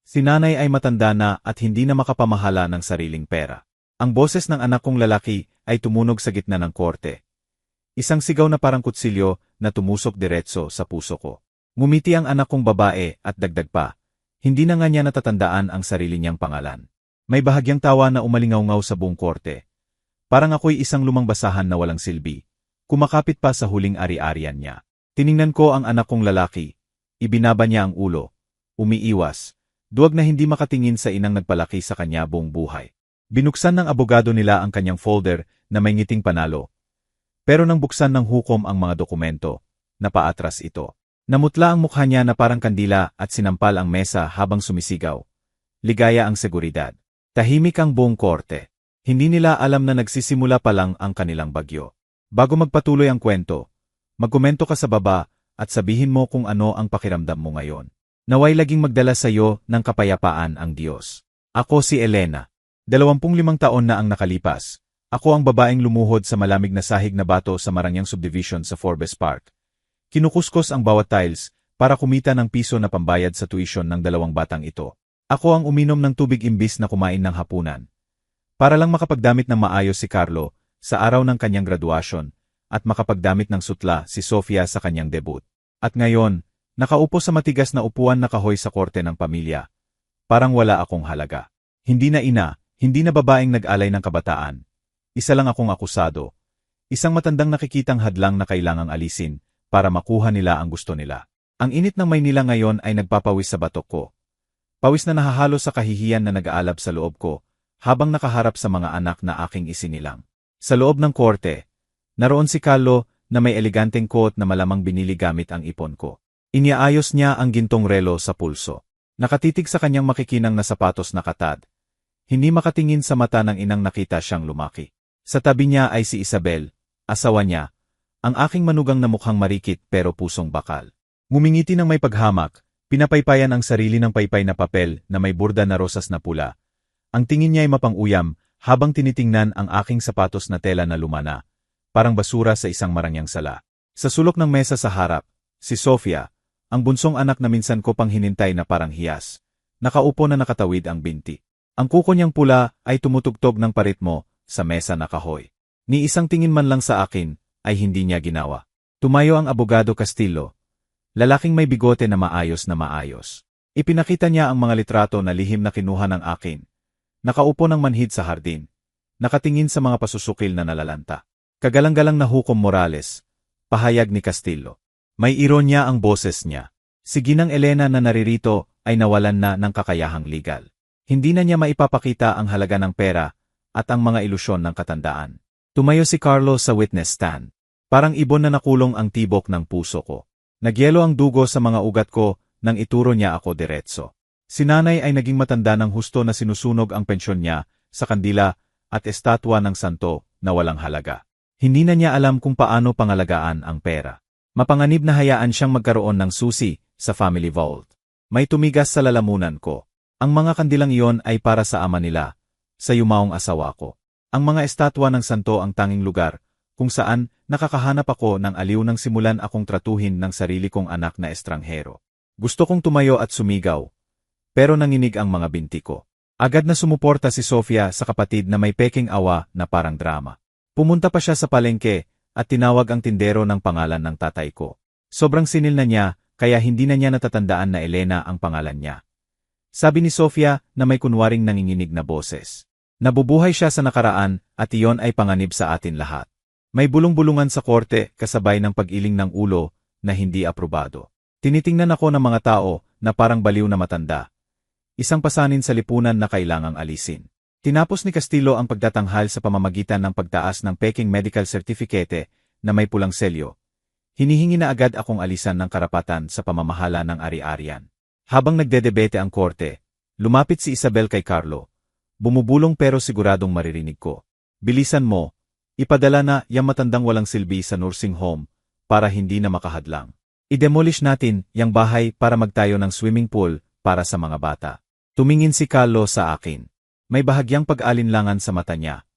Si nanay ay matanda na at hindi na makapamahala ng sariling pera. Ang boses ng anak kong lalaki ay tumunog sa gitna ng korte. Isang sigaw na parang kutsilyo na tumusok diretso sa puso ko. Ngumiti ang anak kong babae at dagdag pa. Hindi na nga niya natatandaan ang sarili niyang pangalan. May bahagyang tawa na umalingaw-ngaw sa buong korte. Parang ako'y isang lumang basahan na walang silbi. Kumakapit pa sa huling ari-arian niya. Tiningnan ko ang anak kong lalaki. Ibinaba niya ang ulo. Umiiwas. Duwag na hindi makatingin sa inang nagpalaki sa kanya buong buhay. Binuksan ng abogado nila ang kanyang folder na may ngiting panalo. Pero nang buksan ng hukom ang mga dokumento, napaatras ito. Namutla ang mukha niya na parang kandila at sinampal ang mesa habang sumisigaw. Ligaya ang seguridad. Tahimik ang buong korte. Hindi nila alam na nagsisimula pa lang ang kanilang bagyo. Bago magpatuloy ang kwento, magkomento ka sa baba at sabihin mo kung ano ang pakiramdam mo ngayon. Naway laging magdala sa iyo ng kapayapaan ang Diyos. Ako si Elena. 25 taon na ang nakalipas. Ako ang babaeng lumuhod sa malamig na sahig na bato sa Marangyang Subdivision sa Forbes Park. Kinukuskos ang bawat tiles para kumita ng piso na pambayad sa tuition ng 2 batang ito. Ako ang uminom ng tubig imbis na kumain ng hapunan. Para lang makapagdamit ng maayos si Carlo sa araw ng kanyang graduasyon at makapagdamit ng sutla si Sofia sa kanyang debut. At ngayon, nakaupo sa matigas na upuan na kahoy sa korte ng pamilya. Parang wala akong halaga. Hindi na ina, hindi na babaeng nag-alay ng kabataan. Isa lang akong akusado. Isang matandang nakikitang hadlang na kailangang alisin para makuha nila ang gusto nila. Ang init ng Maynila ngayon ay nagpapawis sa batok ko. Pawis na nahahalo sa kahihiyan na nag-aalab sa loob ko habang nakaharap sa mga anak na aking isinilang. Sa loob ng korte, naroon si Carlo na may eleganteng coat na malamang binili gamit ang ipon ko. Iniaayos niya ang gintong relo sa pulso. Nakatitig sa kanyang makikinang na sapatos na katad. Hindi makatingin sa mata ng inang nakita siyang lumaki. Sa tabi niya ay si Isabel, asawa niya, ang aking manugang na mukhang marikit pero pusong bakal. Ngumingiti ng may paghamak, pinapaypayan ang sarili ng paypay na papel na may burda na rosas na pula. Ang tingin niya ay mapang-uyam habang tinitingnan ang aking sapatos na tela na lumana, parang basura sa isang marangyang sala. Sa sulok ng mesa sa harap, si Sofia, ang bunsong anak na minsan ko pang hinintay na parang hiyas. Nakaupo na nakatawid ang binti. Ang kuko niyang pula ay tumutugtog ng paritmo sa mesa na kahoy. Ni isang tingin man lang sa akin ay hindi niya ginawa. Tumayo ang abogado Castillo. Lalaking may bigote na maayos na maayos. Ipinakita niya ang mga litrato na lihim na kinuha ng akin. Nakaupo ng manhid sa hardin. Nakatingin sa mga pasusukil na nalalanta. Kagalang-galang na hukom Morales. Pahayag ni Castillo. May ironya ang boses niya. Si Ginang Elena na naririto ay nawalan na ng kakayahang legal. Hindi na niya maipapakita ang halaga ng pera at ang mga ilusyon ng katandaan. Tumayo si Carlo sa witness stand. Parang ibon na nakulong ang tibok ng puso ko. Nagyelo ang dugo sa mga ugat ko nang ituro niya ako diretso. Si nanay ay naging matanda ng husto na sinusunog ang pensyon niya sa kandila at estatwa ng santo na walang halaga. Hindi na niya alam kung paano pangalagaan ang pera. Mapanganib na hayaan siyang magkaroon ng susi sa family vault. May tumigas sa lalamunan ko. Ang mga kandilang iyon ay para sa ama nila, sa yumaong asawa ko. Ang mga estatwa ng santo ang tanging lugar kung saan nakakahanap ako ng aliw nang simulan akong tratuhin ng sarili kong anak na estranghero. Gusto kong tumayo at sumigaw, pero nanginig ang mga binti ko. Agad na sumuporta si Sofia sa kapatid na may peking awa na parang drama. Pumunta pa siya sa palengke at tinawag ang tindero ng pangalan ng tatay ko. Sobrang sinil na niya, kaya hindi na niya natatandaan na Elena ang pangalan niya. Sabi ni Sofia na may kunwaring nanginginig na boses. Nabubuhay siya sa nakaraan at iyon ay panganib sa atin lahat. May bulong-bulungan sa korte kasabay ng pag-iling ng ulo na hindi aprobado. Tinitingnan ako ng mga tao na parang baliw na matanda. Isang pasanin sa lipunan na kailangang alisin. Tinapos ni Castillo ang pagtatanghal sa pamamagitan ng pagtaas ng peking medical certificate na may pulang selyo. Hinihingi na agad akong alisan ng karapatan sa pamamahala ng ari-arian. Habang nagdedebete ang korte, lumapit si Isabel kay Carlo. Bumubulong pero siguradong maririnig ko. Bilisan mo, ipadala na yang matandang walang silbi sa nursing home para hindi na makahadlang. I-demolish natin yang bahay para magtayo ng swimming pool para sa mga bata. Tumingin si Carlo sa akin. May bahagyang pag-alinlangan sa mata niya.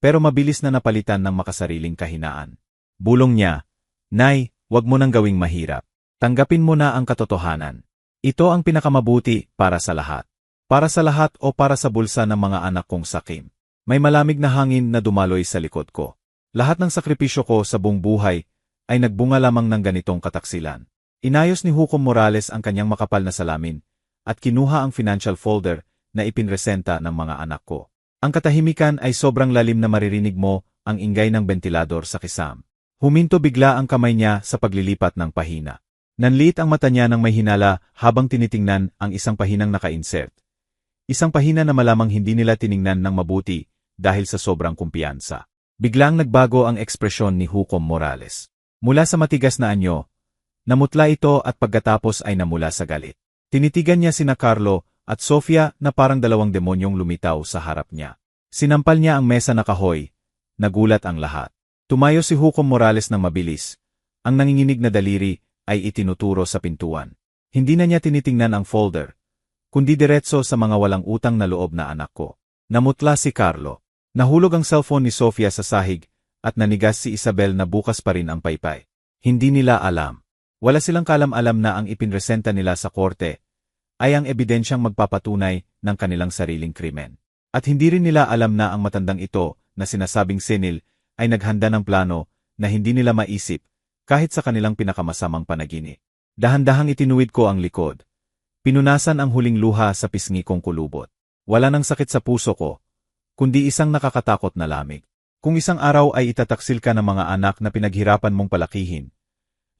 Pero mabilis na napalitan ng makasariling kahinaan. Bulong niya, "Nay, wag mo nang gawing mahirap. Tanggapin mo na ang katotohanan. Ito ang pinakamabuti para sa lahat. Para sa lahat o para sa bulsa ng mga anak kong sakim. May malamig na hangin na dumaloy sa likod ko. Lahat ng sakripisyo ko sa buong buhay ay nagbunga lamang ng ganitong kataksilan. Inayos ni Hukom Morales ang kanyang makapal na salamin at kinuha ang financial folder na ipinresenta ng mga anak ko. Ang katahimikan ay sobrang lalim na maririnig mo ang ingay ng bentilador sa kisam. Huminto bigla ang kamay niya sa paglilipat ng pahina. Nanliit ang mata niya ng may hinala habang tinitingnan ang isang pahinang naka-insert. Isang pahina na malamang hindi nila tiningnan ng mabuti dahil sa sobrang kumpiyansa. Biglang nagbago ang ekspresyon ni Hukom Morales. Mula sa matigas na anyo, namutla ito at pagkatapos ay namula sa galit. Tinitigan niya sina Carlo at Sofia na parang dalawang demonyong lumitaw sa harap niya. Sinampal niya ang mesa na kahoy. Nagulat ang lahat. Tumayo si Hukom Morales ng mabilis. Ang nanginginig na daliri ay itinuturo sa pintuan. Hindi na niya tinitingnan ang folder, kundi diretso sa mga walang utang na loob na anak ko. Namutla si Carlo. Nahulog ang cellphone ni Sofia sa sahig at nanigas si Isabel na bukas pa rin ang paypay. Hindi nila alam. Wala silang kalam-alam na ang ipinresenta nila sa korte ay ang ebidensyang magpapatunay ng kanilang sariling krimen. At hindi rin nila alam na ang matandang ito na sinasabing senil ay naghanda ng plano na hindi nila maisip kahit sa kanilang pinakamasamang panaginip. Dahan-dahang itinuwid ko ang likod. Pinunasan ang huling luha sa pisngi kong kulubot. Wala nang sakit sa puso ko, kundi isang nakakatakot na lamig. Kung isang araw ay itataksil ka ng mga anak na pinaghirapan mong palakihin,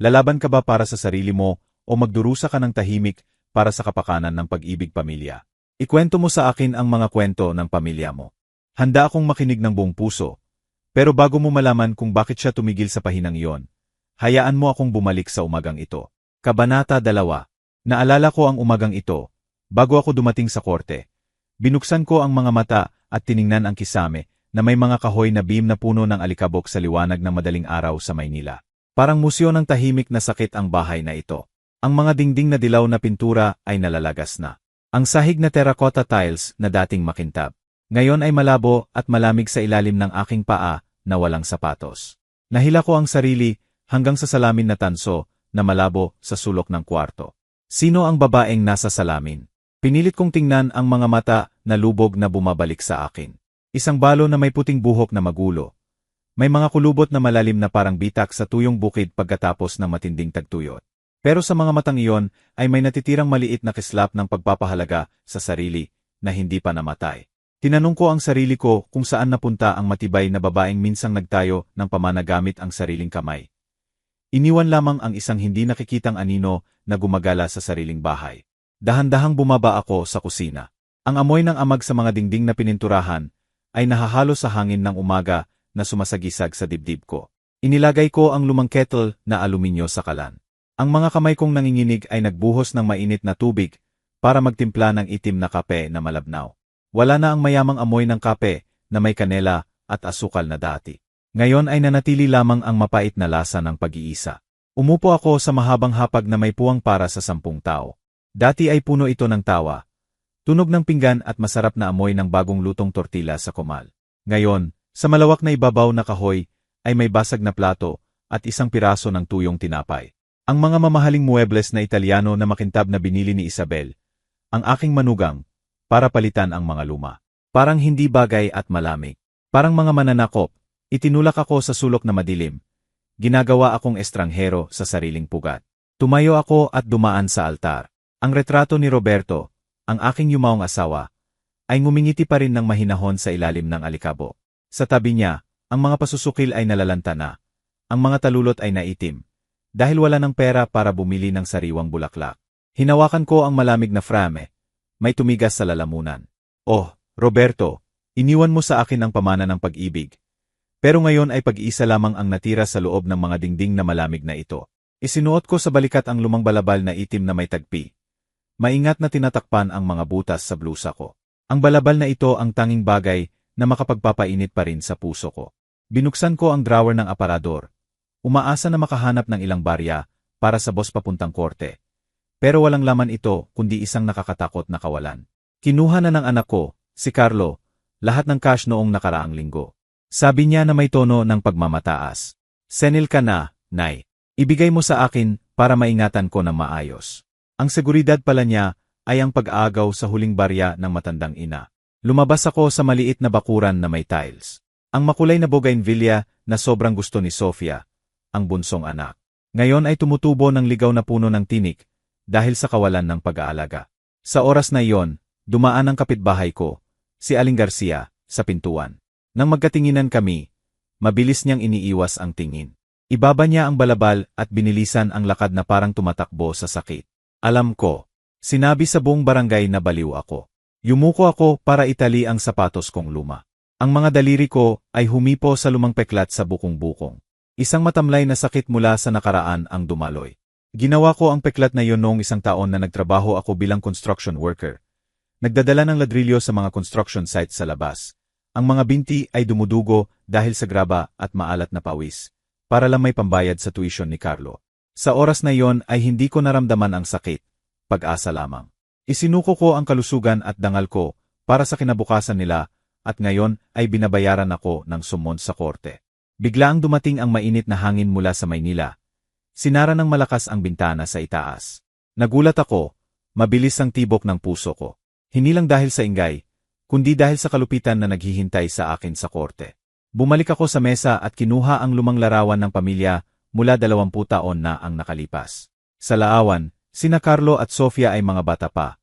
lalaban ka ba para sa sarili mo o magdurusa ka ng tahimik para sa kapakanan ng pag-ibig pamilya? Ikwento mo sa akin ang mga kwento ng pamilya mo. Handa akong makinig ng buong puso, pero bago mo malaman kung bakit siya tumigil sa pahinang iyon, hayaan mo akong bumalik sa umagang ito. Kabanata 2. Naalala ko ang umagang ito, bago ako dumating sa korte. Binuksan ko ang mga mata at tiningnan ang kisame na may mga kahoy na beam na puno ng alikabok sa liwanag ng madaling araw sa Maynila. Parang museo ng tahimik na sakit ang bahay na ito. Ang mga dingding na dilaw na pintura ay nalalagas na. Ang sahig na terracotta tiles na dating makintab, ngayon ay malabo at malamig sa ilalim ng aking paa na walang sapatos. Nahila ko ang sarili hanggang sa salamin na tanso na malabo sa sulok ng kwarto. Sino ang babaeng nasa salamin? Pinilit kong tingnan ang mga mata na lubog na bumabalik sa akin. Isang balo na may puting buhok na magulo. May mga kulubot na malalim na parang bitak sa tuyong bukid pagkatapos ng matinding tagtuyot. Pero sa mga matang iyon ay may natitirang maliit na kislap ng pagpapahalaga sa sarili na hindi pa namatay. Tinanong ko ang sarili ko kung saan napunta ang matibay na babaeng minsang nagtayo ng pamana gamit ang sariling kamay. Iniwan lamang ang isang hindi nakikitang anino na gumagala sa sariling bahay. Dahan-dahang bumaba ako sa kusina. Ang amoy ng amag sa mga dingding na pininturahan ay nahahalo sa hangin ng umaga na sumasagisag sa dibdib ko. Inilagay ko ang lumang kettle na aluminyo sa kalan. Ang mga kamay kong nanginginig ay nagbuhos ng mainit na tubig para magtimpla ng itim na kape na malabnaw. Wala na ang mayamang amoy ng kape na may kanela at asukal na dati. Ngayon ay nanatili lamang ang mapait na lasa ng pag-iisa. Umupo ako sa mahabang hapag na may puwang para sa 10 tao. Dati ay puno ito ng tawa, tunog ng pinggan at masarap na amoy ng bagong lutong tortilla sa komal. Ngayon, sa malawak na ibabaw na kahoy, ay may basag na plato at isang piraso ng tuyong tinapay. Ang mga mamahaling muebles na Italiano na makintab na binili ni Isabel, ang aking manugang, para palitan ang mga luma. Parang hindi bagay at malamig. Parang mga mananakop, itinulak ako sa sulok na madilim. Ginagawa akong estranghero sa sariling pugat. Tumayo ako at dumaan sa altar. Ang retrato ni Roberto, ang aking yumaong asawa, ay ngumingiti pa rin ng mahinahon sa ilalim ng alikabok. Sa tabi niya, ang mga pasusukil ay nalalanta na. Ang mga talulot ay naitim, dahil wala ng pera para bumili ng sariwang bulaklak. Hinawakan ko ang malamig na frame, may tumigas sa lalamunan. Oh, Roberto, iniwan mo sa akin ang pamana ng pag-ibig. Pero ngayon ay pag-iisa lamang ang natira sa loob ng mga dingding na malamig na ito. Isinuot ko sa balikat ang lumang balabal na itim na may tagpi. Maingat na tinatakpan ang mga butas sa blusa ko. Ang balabal na ito ang tanging bagay na makapagpapainit pa rin sa puso ko. Binuksan ko ang drawer ng aparador. Umaasa na makahanap ng ilang barya para sa boss papuntang korte. Pero walang laman ito kundi isang nakakatakot na kawalan. Kinuha na ng anak ko, si Carlo, lahat ng cash noong nakaraang linggo. Sabi niya na may tono ng pagmamataas. Senil ka na, Nay. Ibigay mo sa akin para maingatan ko ng maayos. Ang seguridad pala niya ay ang pag-aagaw sa huling barya ng matandang ina. Lumabas ako sa maliit na bakuran na may tiles. Ang makulay na bougainvillea na sobrang gusto ni Sofia, ang bunsong anak. Ngayon ay tumutubo ng ligaw na puno ng tinik dahil sa kawalan ng pag-aalaga. Sa oras na iyon, dumaan ang kapitbahay ko, si Aling Garcia, sa pintuan. Nang magkatinginan kami, mabilis niyang iniiwas ang tingin. Ibaba niya ang balabal at binilisan ang lakad na parang tumatakbo sa sakit. Alam ko. Sinabi sa buong barangay na baliw ako. Yumuko ako para itali ang sapatos kong luma. Ang mga daliri ko ay humipo sa lumang peklat sa bukong-bukong. Isang matamlay na sakit mula sa nakaraan ang dumaloy. Ginawa ko ang peklat na iyon noong 1 taon na nagtrabaho ako bilang construction worker. Nagdadala ng ladrilyo sa mga construction sites sa labas. Ang mga binti ay dumudugo dahil sa graba at maalat na pawis, para lang may pambayad sa tuition ni Carlo. Sa oras na iyon ay hindi ko naramdaman ang sakit, pag-asa lamang. Isinuko ko ang kalusugan at dangal ko para sa kinabukasan nila at ngayon ay binabayaran ako ng sumon sa korte. Biglaang dumating ang mainit na hangin mula sa Maynila. Sinara ng malakas ang bintana sa itaas. Nagulat ako, mabilis ang tibok ng puso ko. Hindi lang dahil sa ingay, kundi dahil sa kalupitan na naghihintay sa akin sa korte. Bumalik ako sa mesa at kinuha ang lumang larawan ng pamilya mula 20 taon na ang nakalipas. Sa laawan, sina Carlo at Sofia ay mga bata pa.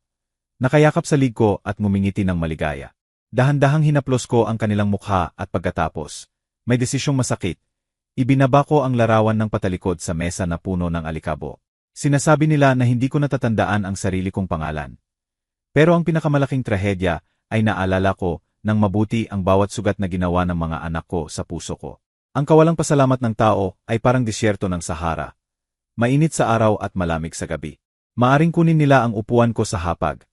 Nakayakap sa lig ko at ngumingiti ng maligaya. Dahan-dahang hinaplos ko ang kanilang mukha at pagkatapos, may desisyong masakit. Ibinaba ko ang larawan ng patalikod sa mesa na puno ng alikabo. Sinasabi nila na hindi ko natatandaan ang sarili kong pangalan. Pero ang pinakamalaking trahedya ay naalala ko nang mabuti ang bawat sugat na ginawa ng mga anak ko sa puso ko. Ang kawalang pasalamat ng tao ay parang disyerto ng Sahara. Mainit sa araw at malamig sa gabi. Maaring kunin nila ang upuan ko sa hapag.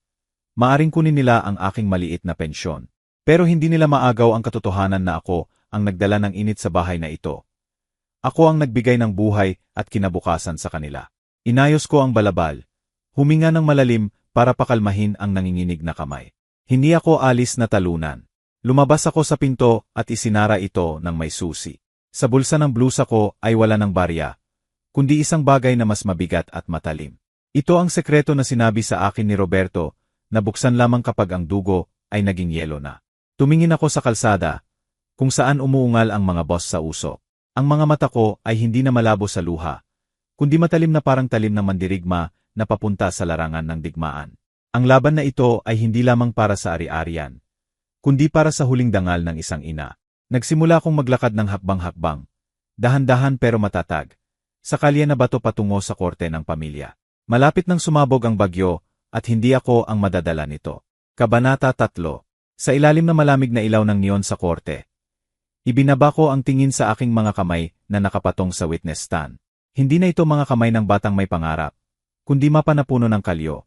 Maaring kunin nila ang aking maliit na pensyon. Pero hindi nila maagaw ang katotohanan na ako ang nagdala ng init sa bahay na ito. Ako ang nagbigay ng buhay at kinabukasan sa kanila. Inayos ko ang balabal. Huminga ng malalim para pakalmahin ang nanginginig na kamay. Hindi ako alis na talunan. Lumabas ako sa pinto at isinara ito ng may susi. Sa bulsa ng blusa ko ay wala ng barya, kundi isang bagay na mas mabigat at matalim. Ito ang sekreto na sinabi sa akin ni Roberto, na buksan lamang kapag ang dugo ay naging yelo na. Tumingin ako sa kalsada, kung saan umuungal ang mga boss sa usok. Ang mga mata ko ay hindi na malabo sa luha, kundi matalim na parang talim ng mandirigma na papunta sa larangan ng digmaan. Ang laban na ito ay hindi lamang para sa ari-arian, kundi para sa huling dangal ng isang ina. Nagsimula akong maglakad ng hakbang-hakbang, dahan-dahan pero matatag, sa kalye na bato patungo sa korte ng pamilya. Malapit nang sumabog ang bagyo, at hindi ako ang madadala nito. Kabanata 3. Sa ilalim na malamig na ilaw ng neon sa korte. Ibinaba ko ang tingin sa aking mga kamay na nakapatong sa witness stand. Hindi na ito mga kamay ng batang may pangarap, kundi mapa na puno ng kalyo.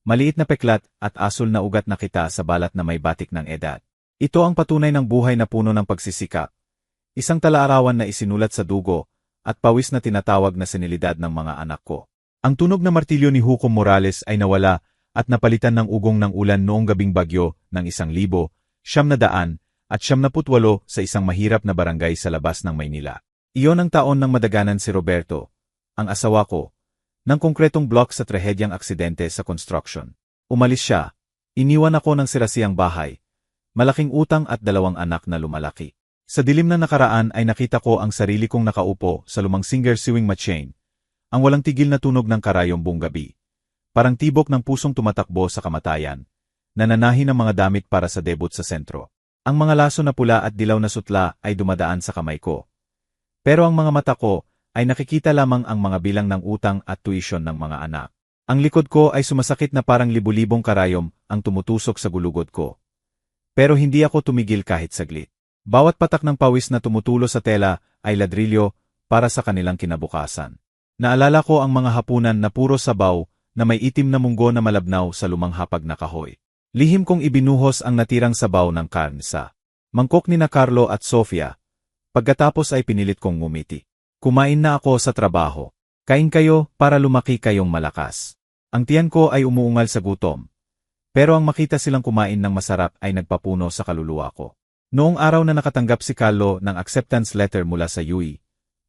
Maliit na peklat at asul na ugat na kita sa balat na may batik ng edad. Ito ang patunay ng buhay na puno ng pagsisikap. Isang talaarawan na isinulat sa dugo at pawis na tinatawag na senilidad ng mga anak ko. Ang tunog na martilyo ni Hugo Morales ay nawala at napalitan ng ugong ng ulan noong gabing bagyo ng 1,900 at 78 sa isang mahirap na barangay sa labas ng Maynila. Iyon ang taon ng madaganan si Roberto, ang asawa ko, ng konkretong block sa trahedyang aksidente sa construction. Umalis siya, iniwan ako ng sirasiyang bahay, malaking utang at 2 anak na lumalaki. Sa dilim na nakaraan ay nakita ko ang sarili kong nakaupo sa lumang Singer sewing machine, ang walang tigil na tunog ng karayom buong gabi. Parang tibok ng pusong tumatakbo sa kamatayan, nananahi ng mga damit para sa debut sa sentro. Ang mga laso na pula at dilaw na sutla ay dumadaan sa kamay ko. Pero ang mga mata ko ay nakikita lamang ang mga bilang ng utang at tuition ng mga anak. Ang likod ko ay sumasakit na parang libu-libong karayom ang tumutusok sa gulugod ko. Pero hindi ako tumigil kahit saglit. Bawat patak ng pawis na tumutulo sa tela ay ladrilyo para sa kanilang kinabukasan. Naalala ko ang mga hapunan na puro sabaw na may itim na munggo na malabnaw sa lumang hapag na kahoy. Lihim kong ibinuhos ang natirang sabaw ng karne sa mangkok ni na Carlo at Sofia. Pagkatapos ay pinilit kong ngumiti. Kumain na ako sa trabaho. Kain kayo para lumaki kayong malakas. Ang tiyan ko ay umuungal sa gutom. Pero ang makita silang kumain ng masarap ay nagpapuno sa kaluluwa ko. Noong araw na nakatanggap si Carlo ng acceptance letter mula sa UE,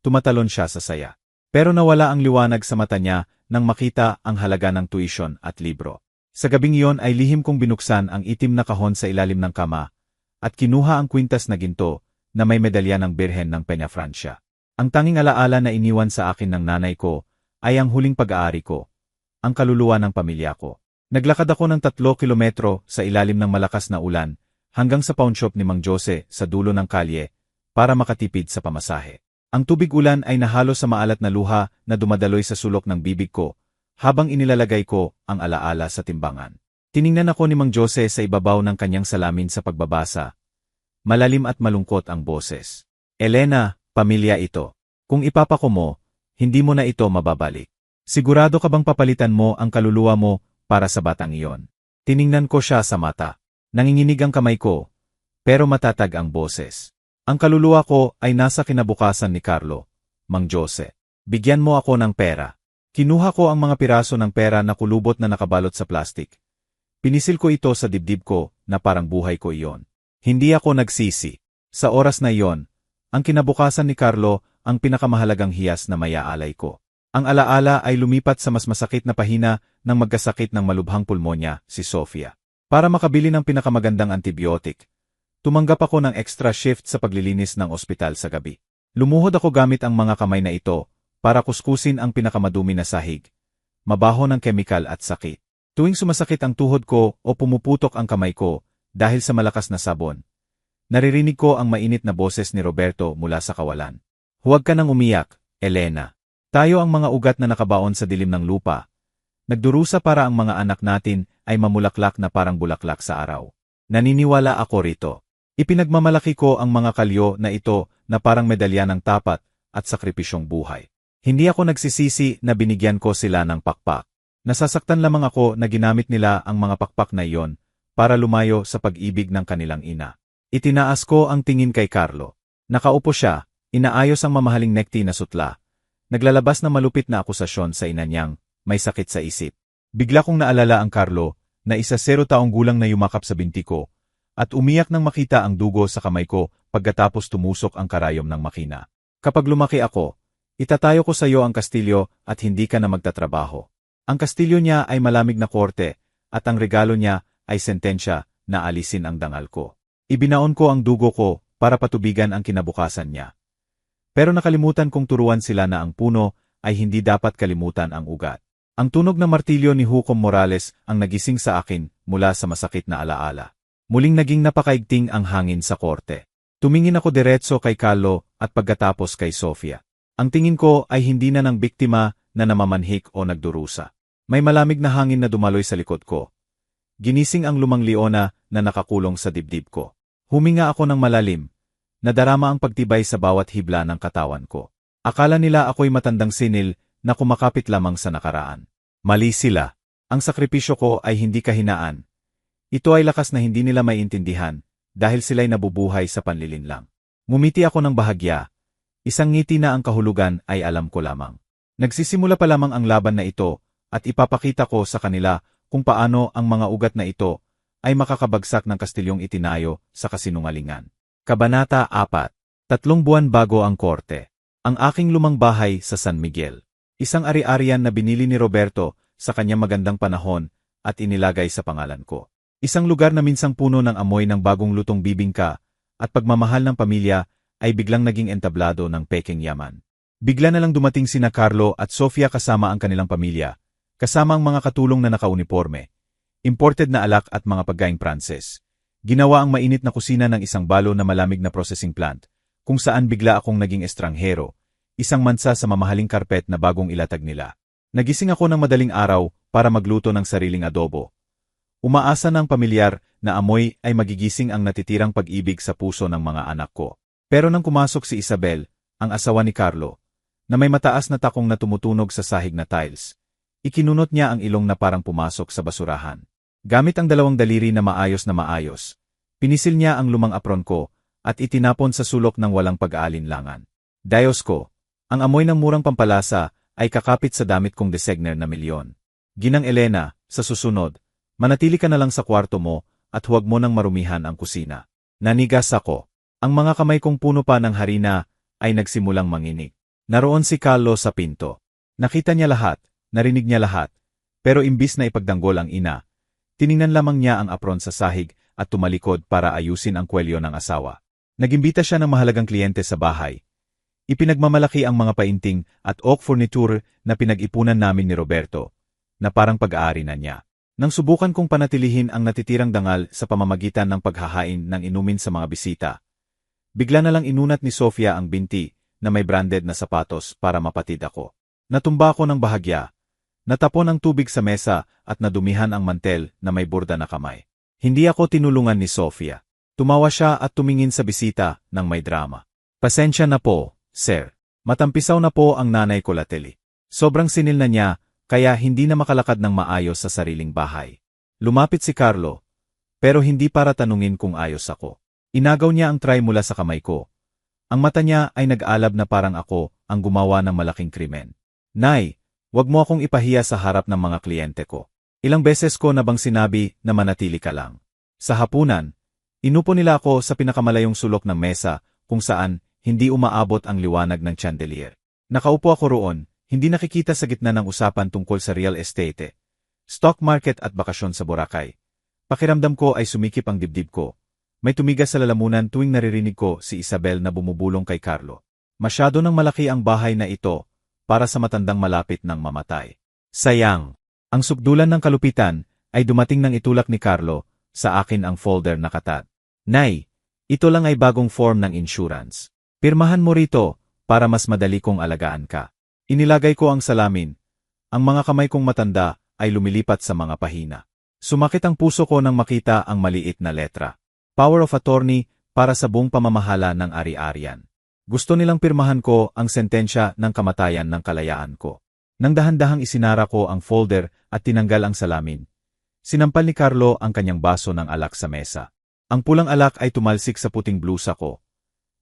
tumatalon siya sa saya. Pero nawala ang liwanag sa mata niya nang makita ang halaga ng tuition at libro. Sa gabing iyon ay lihim kong binuksan ang itim na kahon sa ilalim ng kama at kinuha ang kwintas na ginto na may medalya ng Birhen ng Peñafrancia. Ang tanging alaala na iniwan sa akin ng nanay ko ay ang huling pag-aari ko, ang kaluluwa ng pamilya ko. Naglakad ako ng 3 kilometro sa ilalim ng malakas na ulan hanggang sa pawnshop ni Mang Jose sa dulo ng kalye para makatipid sa pamasahe. Ang tubig ulan ay nahalo sa maalat na luha na dumadaloy sa sulok ng bibig ko habang inilalagay ko ang alaala sa timbangan. Tiningnan ako ni Mang Jose sa ibabaw ng kanyang salamin sa pagbabasa. Malalim at malungkot ang boses. Elena, pamilya ito. Kung ipapako mo, hindi mo na ito mababalik. Sigurado ka bang papalitan mo ang kaluluwa mo para sa batang iyon? Tiningnan ko siya sa mata. Nanginginig ang kamay ko, pero matatag ang boses. Ang kaluluwa ko ay nasa kinabukasan ni Carlo, Mang Jose. Bigyan mo ako ng pera. Kinuha ko ang mga piraso ng pera na kulubot na nakabalot sa plastik. Pinisil ko ito sa dibdib ko na parang buhay ko iyon. Hindi ako nagsisi. Sa oras na iyon, ang kinabukasan ni Carlo ang pinakamahalagang hiyas na mayaalay ko. Ang alaala ay lumipat sa mas masakit na pahina ng magkasakit ng malubhang pulmonya, si Sofia. Para makabili ng pinakamagandang antibiotic, tumanggap ako ng extra shift sa paglilinis ng ospital sa gabi. Lumuhod ako gamit ang mga kamay na ito para kuskusin ang pinakamadumi na sahig, mabaho ng kemikal at sakit. Tuwing sumasakit ang tuhod ko o pumuputok ang kamay ko dahil sa malakas na sabon, naririnig ko ang mainit na boses ni Roberto mula sa kawalan. Huwag ka nang umiyak, Elena. Tayo ang mga ugat na nakabaon sa dilim ng lupa. Nagdurusa para ang mga anak natin ay mamulaklak na parang bulaklak sa araw. Naniniwala ako rito. Ipinagmamalaki ko ang mga kalyo na ito na parang medalya ng tapat at sakripisyong buhay. Hindi ako nagsisisi na binigyan ko sila ng pakpak. Nasasaktan lamang ako na ginamit nila ang mga pakpak na iyon para lumayo sa pag-ibig ng kanilang ina. Itinaas ko ang tingin kay Carlo. Nakaupo siya, inaayos ang mamahaling nekti na sutla. Naglalabas na malupit na akusasyon sa ina niyang may sakit sa isip. Bigla kong naalala ang Carlo na 0 taong gulang na yumakap sa binti ko at umiyak nang makita ang dugo sa kamay ko pagkatapos tumusok ang karayom ng makina. Kapag lumaki ako, itatayo ko sa iyo ang kastilyo at hindi ka na magtatrabaho. Ang kastilyo niya ay malamig na korte at ang regalo niya ay sentensya na alisin ang dangal ko. Ibinaon ko ang dugo ko para patubigan ang kinabukasan niya. Pero nakalimutan kong turuan sila na ang puno ay hindi dapat kalimutan ang ugat. Ang tunog na martilyo ni Hukom Morales ang nagising sa akin mula sa masakit na alaala. Muling naging napakaigting ang hangin sa korte. Tumingin ako diretso kay Carlo at pagkatapos kay Sofia. Ang tingin ko ay hindi na ng biktima na namamanhik o nagdurusa. May malamig na hangin na dumaloy sa likod ko. Ginising ang lumang leona na nakakulong sa dibdib ko. Huminga ako ng malalim. Nadarama ang pagtibay sa bawat hibla ng katawan ko. Akala nila ako'y matandang sinil na kumakapit lamang sa nakaraan. Mali sila. Ang sakripisyo ko ay hindi kahinaan. Ito ay lakas na hindi nila maiintindihan dahil sila'y nabubuhay sa panlilinlang. Ngumiti ako ng bahagya. Isang ngiti na ang kahulugan ay alam ko lamang. Nagsisimula pa lamang ang laban na ito at ipapakita ko sa kanila kung paano ang mga ugat na ito ay makakabagsak ng kastilyong itinayo sa kasinungalingan. Kabanata 4. 3 buwan bago ang korte. Ang aking lumang bahay sa San Miguel. Isang ari-arian na binili ni Roberto sa kanyang magandang panahon at inilagay sa pangalan ko. Isang lugar na minsang puno ng amoy ng bagong lutong bibingka at pagmamahal ng pamilya ay biglang naging entablado ng peking yaman. Bigla na lang dumating sina Carlo at Sofia kasama ang kanilang pamilya, kasama ang mga katulong na nakauniporme, imported na alak at mga pagkaing Pranses. Ginawa ang mainit na kusina ng isang balo na malamig na processing plant, kung saan bigla akong naging estranghero, isang mansa sa mamahaling karpet na bagong ilatag nila. Nagising ako ng madaling araw para magluto ng sariling adobo. Umaasa ng pamilyar na amoy ay magigising ang natitirang pag-ibig sa puso ng mga anak ko. Pero nang pumasok si Isabel, ang asawa ni Carlo, na may mataas na takong na tumutunog sa sahig na tiles, ikinunot niya ang ilong na parang pumasok sa basurahan. Gamit ang 2 daliri na maayos, pinisil niya ang lumang apron ko at itinapon sa sulok ng walang pag-aalinlangan. Diyos ko, ang amoy ng murang pampalasa ay kakapit sa damit kong designer na milyon. Ginang Elena, sa susunod, manatili ka na lang sa kwarto mo at huwag mo nang marumihan ang kusina. Nanigas ako. Ang mga kamay kong puno pa ng harina ay nagsimulang manginig. Naroon si Carlo sa pinto. Nakita niya lahat, Narinig niya lahat. Pero imbis na ipagdanggol ang ina, tiningnan lamang niya ang apron sa sahig at tumalikod para ayusin ang kwelyo ng asawa. Nagimbita siya ng mahalagang kliyente sa bahay. Ipinagmamalaki ang mga painting at oak furniture na pinag-ipunan namin ni Roberto, na parang pag-aari na niya. Nang subukan kong panatilihin ang natitirang dangal sa pamamagitan ng paghahain ng inumin sa mga bisita, bigla na lang inunat ni Sofia ang binti na may branded na sapatos para mapatid ako. Natumba ako ng bahagya. Natapon ang tubig sa mesa at nadumihan ang mantel na may burda na kamay. Hindi ako tinulungan ni Sofia. Tumawa siya at tumingin sa bisita ng may drama. Pasensya na po, sir. Matampisaw na po ang nanay ko lately. Sobrang sinil na niya, kaya hindi na makalakad ng maayos sa sariling bahay. Lumapit si Carlo, pero hindi para tanungin kung ayos ako. Inagaw niya ang tray mula sa kamay ko. Ang mata niya ay nag-alab na parang ako ang gumawa ng malaking krimen. Nay, wag mo akong ipahiya sa harap ng mga kliyente ko. Ilang beses ko na bang sinabi na manatili ka lang. Sa hapunan, inupo nila ako sa pinakamalayong sulok ng mesa kung saan hindi umaabot ang liwanag ng chandelier. Nakaupo ako roon, hindi nakikita sa gitna ng usapan tungkol sa real estate, stock market at bakasyon sa Boracay. Pakiramdam ko ay sumikip ang dibdib ko. May tumigas sa lalamunan tuwing naririnig ko si Isabel na bumubulong kay Carlo. Masyado nang malaki ang bahay na ito para sa matandang malapit ng mamatay. Sayang. Ang sukdulan ng kalupitan ay dumating nang itulak ni Carlo sa akin ang folder na katat. Nay, ito lang ay bagong form ng insurance. Pirmahan mo rito para mas madali kong alagaan ka. Inilagay ko ang salamin. Ang mga kamay kong matanda ay lumilipat sa mga pahina. Sumakit ang puso ko nang makita ang maliit na letra. Power of attorney para sa buong pamamahala ng ari-arian. Gusto nilang pirmahan ko ang sentensya ng kamatayan ng kalayaan ko. Nang dahan-dahang isinara ko ang folder at tinanggal ang salamin, sinampal ni Carlo ang kanyang baso ng alak sa mesa. Ang pulang alak ay tumalsik sa puting blusa ko.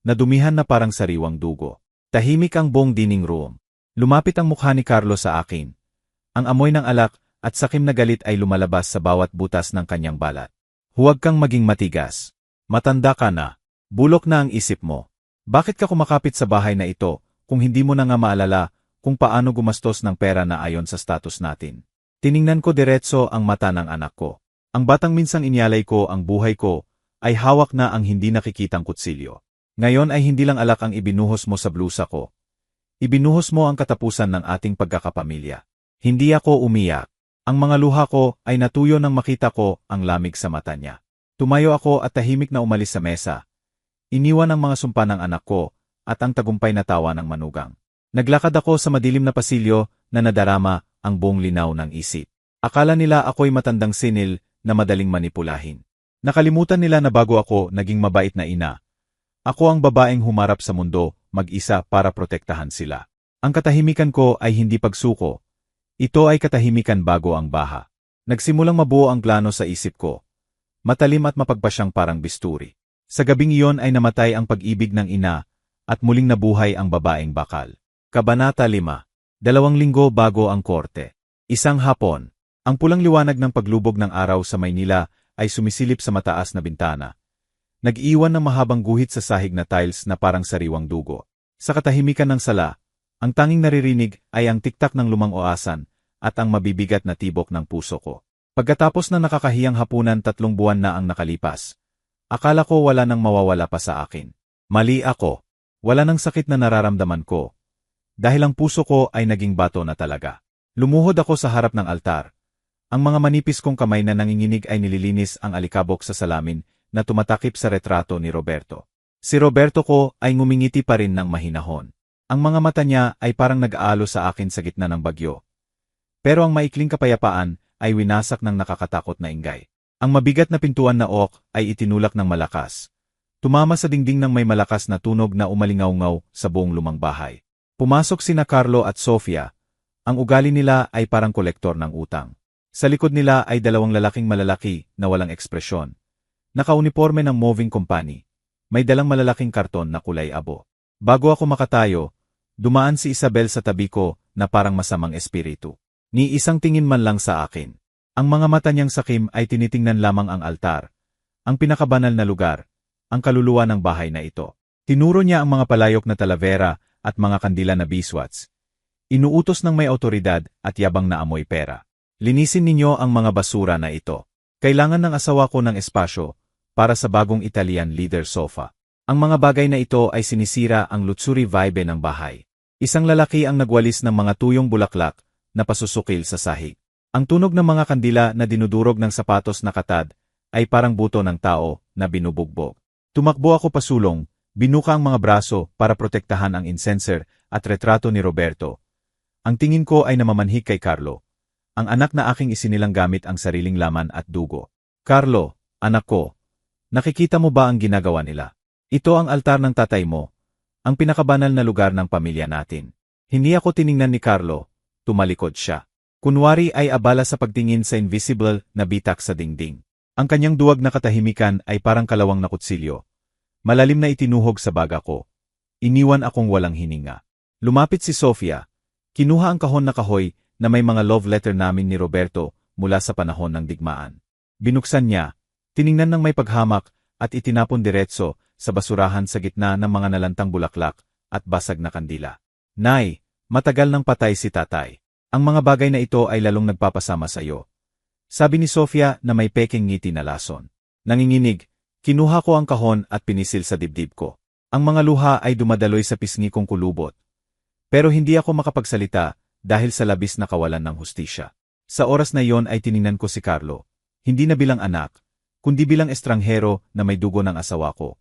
Nadumihan na parang sariwang dugo. Tahimik ang buong dining room. Lumapit ang mukha ni Carlo sa akin. Ang amoy ng alak at sakim na galit ay lumalabas sa bawat butas ng kanyang balat. Huwag kang maging matigas. Matanda ka na. Bulok na ang isip mo. Bakit ka kumakapit sa bahay na ito kung hindi mo na nga maalala kung paano gumastos ng pera na ayon sa status natin? Tiningnan ko diretso ang mata ng anak ko. Ang batang minsang inyalay ko ang buhay ko ay hawak na ang hindi nakikitang kutsilyo. Ngayon ay hindi lang alak ang ibinuhos mo sa blusa ko. Ibinuhos mo ang katapusan ng ating pagkakapamilya. Hindi ako umiyak. Ang mga luha ko ay natuyo nang makita ko ang lamig sa mata niya. Tumayo ako at tahimik na umalis sa mesa. Iniwan ang mga sumpa ng anak ko at ang tagumpay na tawa ng manugang. Naglakad ako sa madilim na pasilyo na nadarama ang buong linaw ng isip. Akala nila ako'y matandang sinil na madaling manipulahin. Nakalimutan nila na bago ako naging mabait na ina, ako ang babaeng humarap sa mundo, mag-isa para protektahan sila. Ang katahimikan ko ay hindi pagsuko. Ito ay katahimikan bago ang baha. Nagsimulang mabuo ang plano sa isip ko. Matalim at mapagpasyang parang bisturi. Sa gabing iyon ay namatay ang pag-ibig ng ina at muling nabuhay ang babaeng bakal. Kabanata 5. 2 linggo bago ang korte. Isang hapon. Ang pulang liwanag ng paglubog ng araw sa Maynila ay sumisilip sa mataas na bintana. Nag-iwan ng mahabang guhit sa sahig na tiles na parang sariwang dugo. Sa katahimikan ng sala, ang tanging naririnig ay ang tiktak ng lumang oasan at ang mabibigat na tibok ng puso ko. Pagkatapos ng nakakahiyang hapunan 3 buwan na ang nakalipas, akala ko wala nang mawawala pa sa akin. Mali ako. Wala nang sakit na nararamdaman ko. Dahil ang puso ko ay naging bato na talaga. Lumuhod ako sa harap ng altar. Ang mga manipis kong kamay na nanginginig ay nililinis ang alikabok sa salamin na tumatakip sa retrato ni Roberto. Si Roberto ko ay ngumingiti pa rin ng mahinahon. Ang mga mata niya ay parang nag-aalo sa akin sa gitna ng bagyo. Pero ang maikling kapayapaan ay winasak ng nakakatakot na inggay. Ang mabigat na pintuan na oak ay itinulak ng malakas. Tumama sa dingding ng may malakas na tunog na umalingaw-ngaw sa buong lumang bahay. Pumasok sina Carlo at Sofia. Ang ugali nila ay parang kolektor ng utang. Sa likod nila ay 2 lalaking malalaki na walang ekspresyon. Nakauniporme ng moving company. May dalang malalaking karton na kulay abo. Bago ako makatayo, dumaan si Isabel sa tabi ko na parang masamang espiritu. Ni isang tingin man lang sa akin. Ang mga mata niyang sakim ay tinitingnan lamang ang altar, ang pinakabanal na lugar, ang kaluluwa ng bahay na ito. Tinuro niya ang mga palayok na talavera at mga kandila na biswats. Inuutos ng may awtoridad at yabang na amoy pera. Linisin ninyo ang mga basura na ito. Kailangan ng asawa ko ng espasyo para sa bagong Italian leather sofa. Ang mga bagay na ito ay sinisira ang luxury vibe ng bahay. Isang lalaki ang nagwalis ng mga tuyong bulaklak na pasusukil sa sahig. Ang tunog ng mga kandila na dinudurog ng sapatos na katad ay parang buto ng tao na binubugbog. Tumakbo ako pasulong, binuka ang mga braso para protektahan ang incenser at retrato ni Roberto. Ang tingin ko ay namamanhik kay Carlo, ang anak na aking isinilang gamit ang sariling laman at dugo. Carlo, anak ko, nakikita mo ba ang ginagawa nila? Ito ang altar ng tatay mo, ang pinakabanal na lugar ng pamilya natin. Hindi ako tiningnan ni Carlo, tumalikod siya. Kunwari ay abala sa pagtingin sa invisible na bitak sa dingding. Ang kanyang duwag na katahimikan ay parang kalawang na kutsilyo. Malalim na itinuhog sa baga ko. Iniwan akong walang hininga. Lumapit si Sofia. Kinuha ang kahon na kahoy na may mga love letter namin ni Roberto mula sa panahon ng digmaan. Binuksan niya, tiningnan ng may paghamak at itinapon diretso sa basurahan sa gitna ng mga nalantang bulaklak at basag na kandila. Nay, matagal nang patay si tatay. Ang mga bagay na ito ay lalong nagpapasama sa iyo. Sabi ni Sofia na may peking ngiti na lason. Nanginginig, kinuha ko ang kahon at pinisil sa dibdib ko. Ang mga luha ay dumadaloy sa pisngi kong kulubot. Pero hindi ako makapagsalita dahil sa labis na kawalan ng hustisya. Sa oras na iyon ay tiningnan ko si Carlo, hindi na bilang anak, kundi bilang estranghero na may dugo ng asawa ko.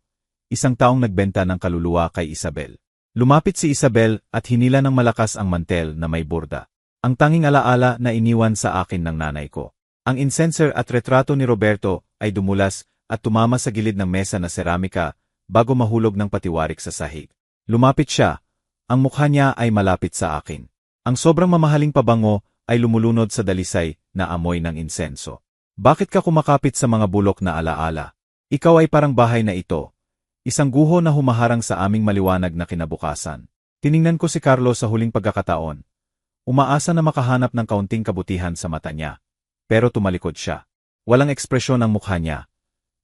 Isang taong nagbenta ng kaluluwa kay Isabel. Lumapit si Isabel at hinila ng malakas ang mantel na may burda. Ang tanging alaala na iniwan sa akin ng nanay ko. Ang incenser at retrato ni Roberto ay dumulas at tumama sa gilid ng mesa na seramika bago mahulog ng patiwarik sa sahig. Lumapit siya. Ang mukha niya ay malapit sa akin. Ang sobrang mamahaling pabango ay lumulunod sa dalisay na amoy ng insenso. Bakit ka kumakapit sa mga bulok na alaala? Ikaw ay parang bahay na ito. Isang guho na humaharang sa aming maliwanag na kinabukasan. Tiningnan ko si Carlo sa huling pagkakataon. Umaasa na makahanap ng kaunting kabutihan sa mata niya. Pero tumalikod siya. Walang ekspresyon ang mukha niya.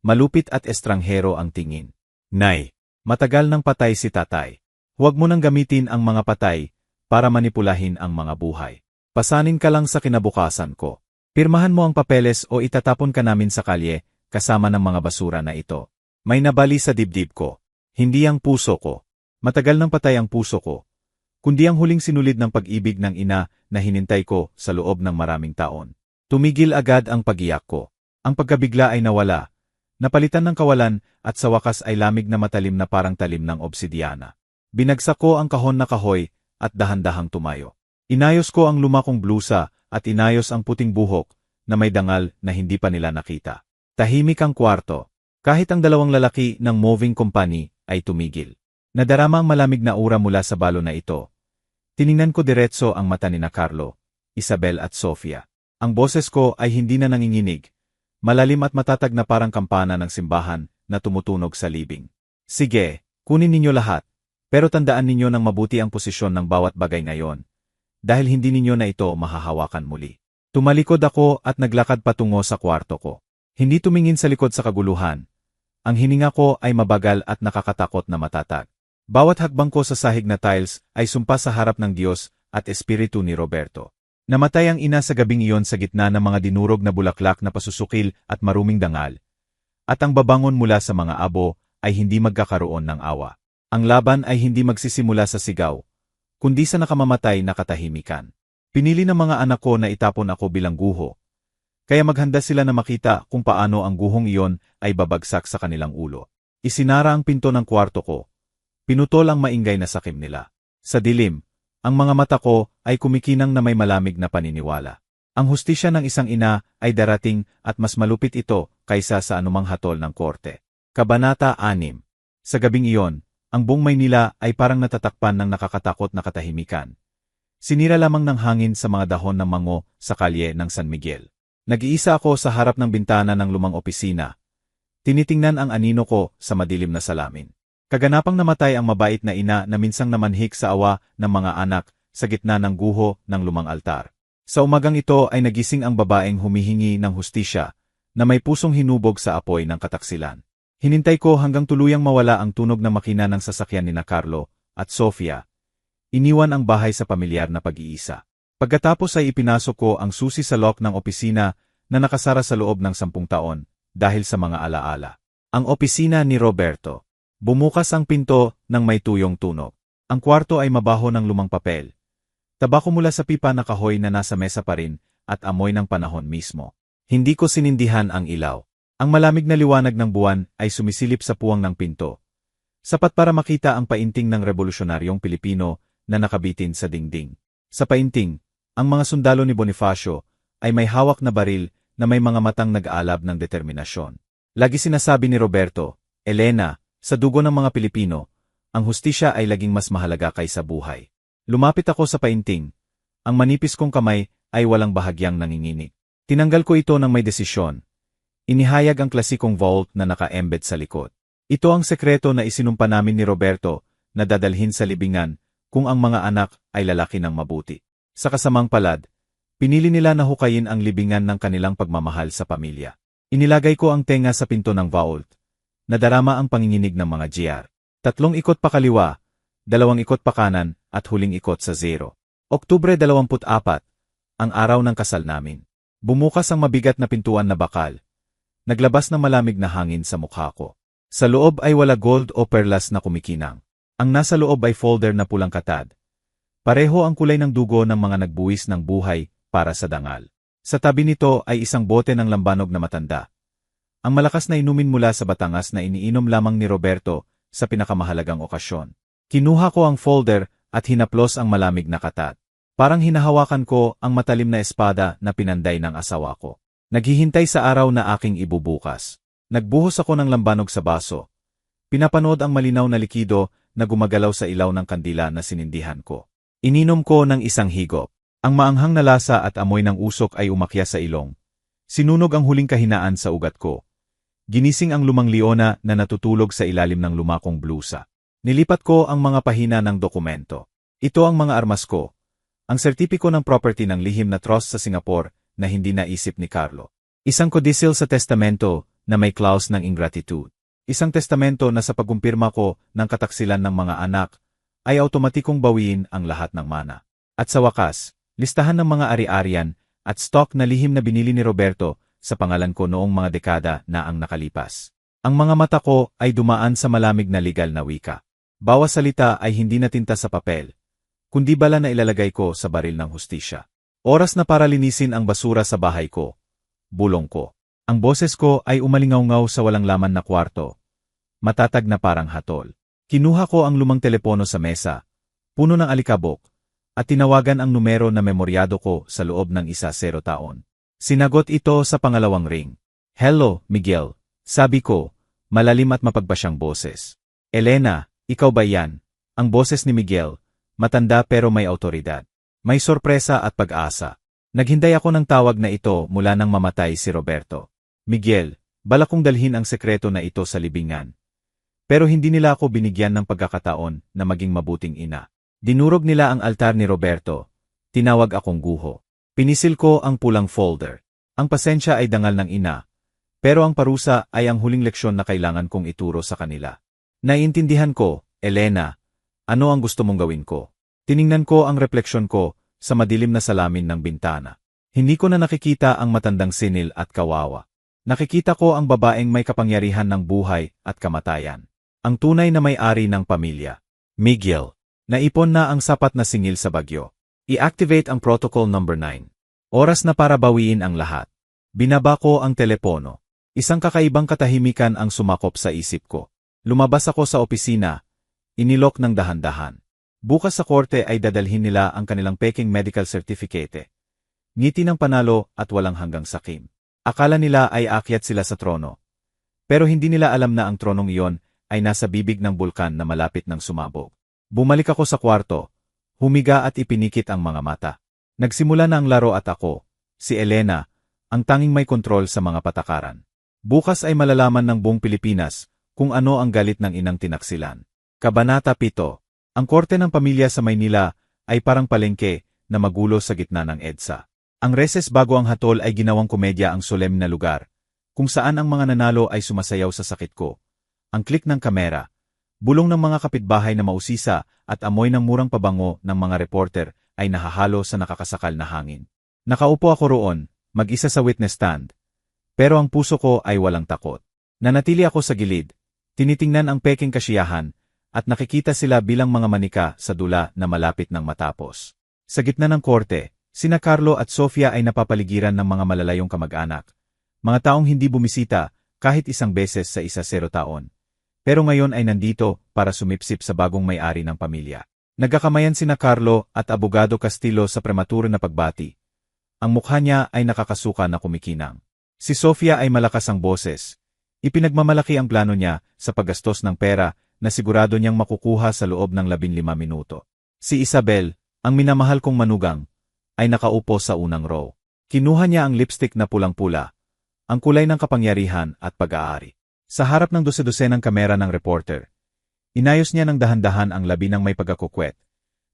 Malupit at estranghero ang tingin. Nay, matagal nang patay si tatay. Huwag mo nang gamitin ang mga patay para manipulahin ang mga buhay. Pasanin ka lang sa kinabukasan ko. Pirmahan mo ang papeles o itatapon ka namin sa kalye kasama ng mga basura na ito. May nabali sa dibdib ko. Hindi ang puso ko. Matagal nang patay ang puso ko. Kundi ang huling sinulid ng pag-ibig ng ina na hinintay ko sa loob ng maraming taon. Tumigil agad ang pag-iyak ko. Ang pagkabigla ay nawala. Napalitan ng kawalan at sa wakas ay lamig na matalim na parang talim ng obsidiana. Binagsak ko ang kahon na kahoy at dahan-dahang tumayo. Inayos ko ang lumakong blusa at inayos ang puting buhok na may dangal na hindi pa nila nakita. Tahimik ang kwarto. Kahit ang dalawang lalaki ng moving company ay tumigil. Nadarama ang malamig na ura mula sa balo na ito. Tiningnan ko diretso ang mata ni Carlo, Isabel at Sofia. Ang boses ko ay hindi na nanginginig. Malalim at matatag na parang kampana ng simbahan na tumutunog sa libing. Sige, kunin ninyo lahat. Pero tandaan ninyo ng mabuti ang posisyon ng bawat bagay ngayon. Dahil hindi ninyo na ito mahahawakan muli. Tumalikod ako at naglakad patungo sa kwarto ko. Hindi tumingin sa likod sa kaguluhan. Ang hininga ko ay mabagal at nakakatakot na matatag. Bawat hakbang ko sa sahig na tiles ay sumpa sa harap ng Diyos at espiritu ni Roberto. Namatay ang ina sa gabing iyon sa gitna ng mga dinurog na bulaklak na pasusukil at maruming dangal. At ang babangon mula sa mga abo ay hindi magkakaroon ng awa. Ang laban ay hindi magsisimula sa sigaw, kundi sa nakamamatay na katahimikan. Pinili ng mga anak ko na itapon ako bilang guho. Kaya maghanda sila na makita kung paano ang guhong iyon ay babagsak sa kanilang ulo. Isinara ang pinto ng kwarto ko. Pinutol ang maingay na sakim nila. Sa dilim, ang mga mata ko ay kumikinang na may malamig na paniniwala. Ang hustisya ng isang ina ay darating at mas malupit ito kaysa sa anumang hatol ng korte. Kabanata 6. Sa gabing iyon, ang buong Maynila ay parang natatakpan ng nakakatakot na katahimikan. Sinira lamang ng hangin sa mga dahon ng mango sa kalye ng San Miguel. Nag-iisa ako sa harap ng bintana ng lumang opisina. Tinitingnan ang anino ko sa madilim na salamin. Kaganapang namatay ang mabait na ina na minsang namanhik sa awa ng mga anak sa gitna ng guho ng lumang altar. Sa umagang ito ay nagising ang babaeng humihingi ng hustisya na may pusong hinubog sa apoy ng kataksilan. Hinintay ko hanggang tuluyang mawala ang tunog na makina ng sasakyan ni Carlo at Sofia. Iniwan ang bahay sa pamilyar na pag-iisa. Pagkatapos ay ipinasok ko ang susi sa lock ng opisina na nakasara sa loob ng 10 taon dahil sa mga alaala. Ang opisina ni Roberto. Bumukas ang pinto ng may tuyong tunog. Ang kwarto ay mabaho ng lumang papel. Tabako mula sa pipa na kahoy na nasa mesa pa rin at amoy ng panahon mismo. Hindi ko sinindihan ang ilaw. Ang malamig na liwanag ng buwan ay sumisilip sa puwang ng pinto. Sapat para makita ang painting ng revolusyonaryong Pilipino na nakabitin sa dingding. Sa painting, ang mga sundalo ni Bonifacio ay may hawak na baril na may mga matang nag-aalab ng determinasyon. Lagi sinasabi ni Roberto, Elena, sa dugo ng mga Pilipino, ang hustisya ay laging mas mahalaga kaysa buhay. Lumapit ako sa painting. Ang manipis kong kamay ay walang bahagyang nanginginig. Tinanggal ko ito ng may desisyon. Inihayag ang klasikong vault na naka-embed sa likod. Ito ang sekreto na isinumpa namin ni Roberto na dadalhin sa libingan kung ang mga anak ay lalaki ng mabuti. Sa kasamang palad, pinili nila na hukayin ang libingan ng kanilang pagmamahal sa pamilya. Inilagay ko ang tenga sa pinto ng vault. Nadarama ang panginginig ng mga GR. 3 ikot pa kaliwa, 2 ikot pa kanan, at huling ikot sa 0. Oktubre 24, ang araw ng kasal namin. Bumukas ang mabigat na pintuan na bakal. Naglabas ng malamig na hangin sa mukha ko. Sa loob ay wala gold o perlas na kumikinang. Ang nasa loob ay folder na pulang katad. Pareho ang kulay ng dugo ng mga nagbuwis ng buhay para sa dangal. Sa tabi nito ay isang bote ng lambanog na matanda. Ang malakas na inumin mula sa Batangas na iniinom lamang ni Roberto sa pinakamahalagang okasyon. Kinuha ko ang folder at hinaplos ang malamig na katad. Parang hinahawakan ko ang matalim na espada na pinanday ng asawa ko. Naghihintay sa araw na aking ibubukas. Nagbuhos ako ng lambanog sa baso. Pinapanood ang malinaw na likido na gumagalaw sa ilaw ng kandila na sinindihan ko. Ininom ko ng isang higop. Ang maanghang na lasa at amoy ng usok ay umakyat sa ilong. Sinunog ang huling kahinaan sa ugat ko. Ginising ang lumang leona na natutulog sa ilalim ng lumakong blusa. Nilipat ko ang mga pahina ng dokumento. Ito ang mga armas ko. Ang sertipiko ng property ng lihim na trust sa Singapore na hindi naisip ni Carlo. Isang kodisil sa testamento na may clause ng ingratitude. Isang testamento na sa pagkumpirma ko ng kataksilan ng mga anak ay automatikong bawiin ang lahat ng mana. At sa wakas, listahan ng mga ari-arian at stock na lihim na binili ni Roberto sa pangalan ko noong mga dekada na ang nakalipas. Ang mga mata ko ay dumaan sa malamig na legal na wika. Bawat salita ay hindi natinta sa papel, kundi bala na ilalagay ko sa baril ng hustisya. Oras na para linisin ang basura sa bahay ko. Bulong ko. Ang boses ko ay umalingaw-ngaw sa walang laman na kwarto. Matatag na parang hatol. Kinuha ko ang lumang telepono sa mesa, puno ng alikabok, at tinawagan ang numero na memoryado ko sa loob ng 10 taon. Sinagot ito sa pangalawang ring. Hello, Miguel. Sabi ko, malalim at mapagbasyang boses. Elena, ikaw ba yan? Ang boses ni Miguel, matanda pero may autoridad. May sorpresa at pag-asa. Naghintay ako ng tawag na ito mula nang mamatay si Roberto. Miguel, balak kong dalhin ang sekreto na ito sa libingan. Pero hindi nila ako binigyan ng pagkakataon na maging mabuting ina. Dinurog nila ang altar ni Roberto. Tinawag akong guho. Pinisil ko ang pulang folder. Ang pasensya ay dangal ng ina. Pero ang parusa ay ang huling leksyon na kailangan kong ituro sa kanila. Naiintindihan ko, Elena, ano ang gusto mong gawin ko? Tiningnan ko ang refleksyon ko sa madilim na salamin ng bintana. Hindi ko na nakikita ang matandang sinil at kawawa. Nakikita ko ang babaeng may kapangyarihan ng buhay at kamatayan. Ang tunay na may-ari ng pamilya. Miguel, naipon na ang sapat na singil sa bagyo. I-activate ang protocol number 9. Oras na para bawiin ang lahat. Binaba ko ang telepono. Isang kakaibang katahimikan ang sumakop sa isip ko. Lumabas ako sa opisina. Inilok ng dahan-dahan. Bukas sa korte ay dadalhin nila ang kanilang peking medical certificate. Ngiti ng panalo at walang hanggang sakim. Akala nila ay aakyat sila sa trono. Pero hindi nila alam na ang tronong iyon ay nasa bibig ng bulkan na malapit ng sumabog. Bumalik ako sa kwarto, humiga at ipinikit ang mga mata. Nagsimula na ang laro at ako, si Elena, ang tanging may kontrol sa mga patakaran. Bukas ay malalaman ng buong Pilipinas kung ano ang galit ng inang tinaksilan. Kabanata 7. Ang korte ng pamilya sa Maynila ay parang palengke na magulo sa gitna ng EDSA. Ang reses bago ang hatol ay ginawang komedya ang solem na lugar, kung saan ang mga nanalo ay sumasayaw sa sakit ko. Ang klik ng kamera, Bulong ng mga kapitbahay na mausisa at amoy ng murang pabango ng mga reporter ay nahahalo sa nakakasakal na hangin. Nakaupo ako roon, mag-isa sa witness stand. Pero ang puso ko ay walang takot. Nanatili ako sa gilid, tinitingnan ang peking kasiyahan, at nakikita sila bilang mga manika sa dula na malapit ng matapos. Sa gitna ng korte, sina Carlo at Sofia ay napapaligiran ng mga malalayong kamag-anak. Mga taong hindi bumisita kahit isang beses sa 10 taon. Pero ngayon ay nandito para sumipsip sa bagong may-ari ng pamilya. Nagkakamayan sina Carlo at Abogado Castillo sa prematuro na pagbati. Ang mukha niya ay nakakasuka na kumikinang. Si Sofia ay malakas ang boses. Ipinagmamalaki ang plano niya sa paggastos ng pera na sigurado niyang makukuha sa loob ng 15 minuto. Si Isabel, ang minamahal kong manugang, ay nakaupo sa unang row. Kinuha niya ang lipstick na pulang-pula, ang kulay ng kapangyarihan at pag-aari. Sa harap ng dose-dosenang kamera ng reporter, inayos niya ng dahan-dahan ang labi ng may pagkakukwet,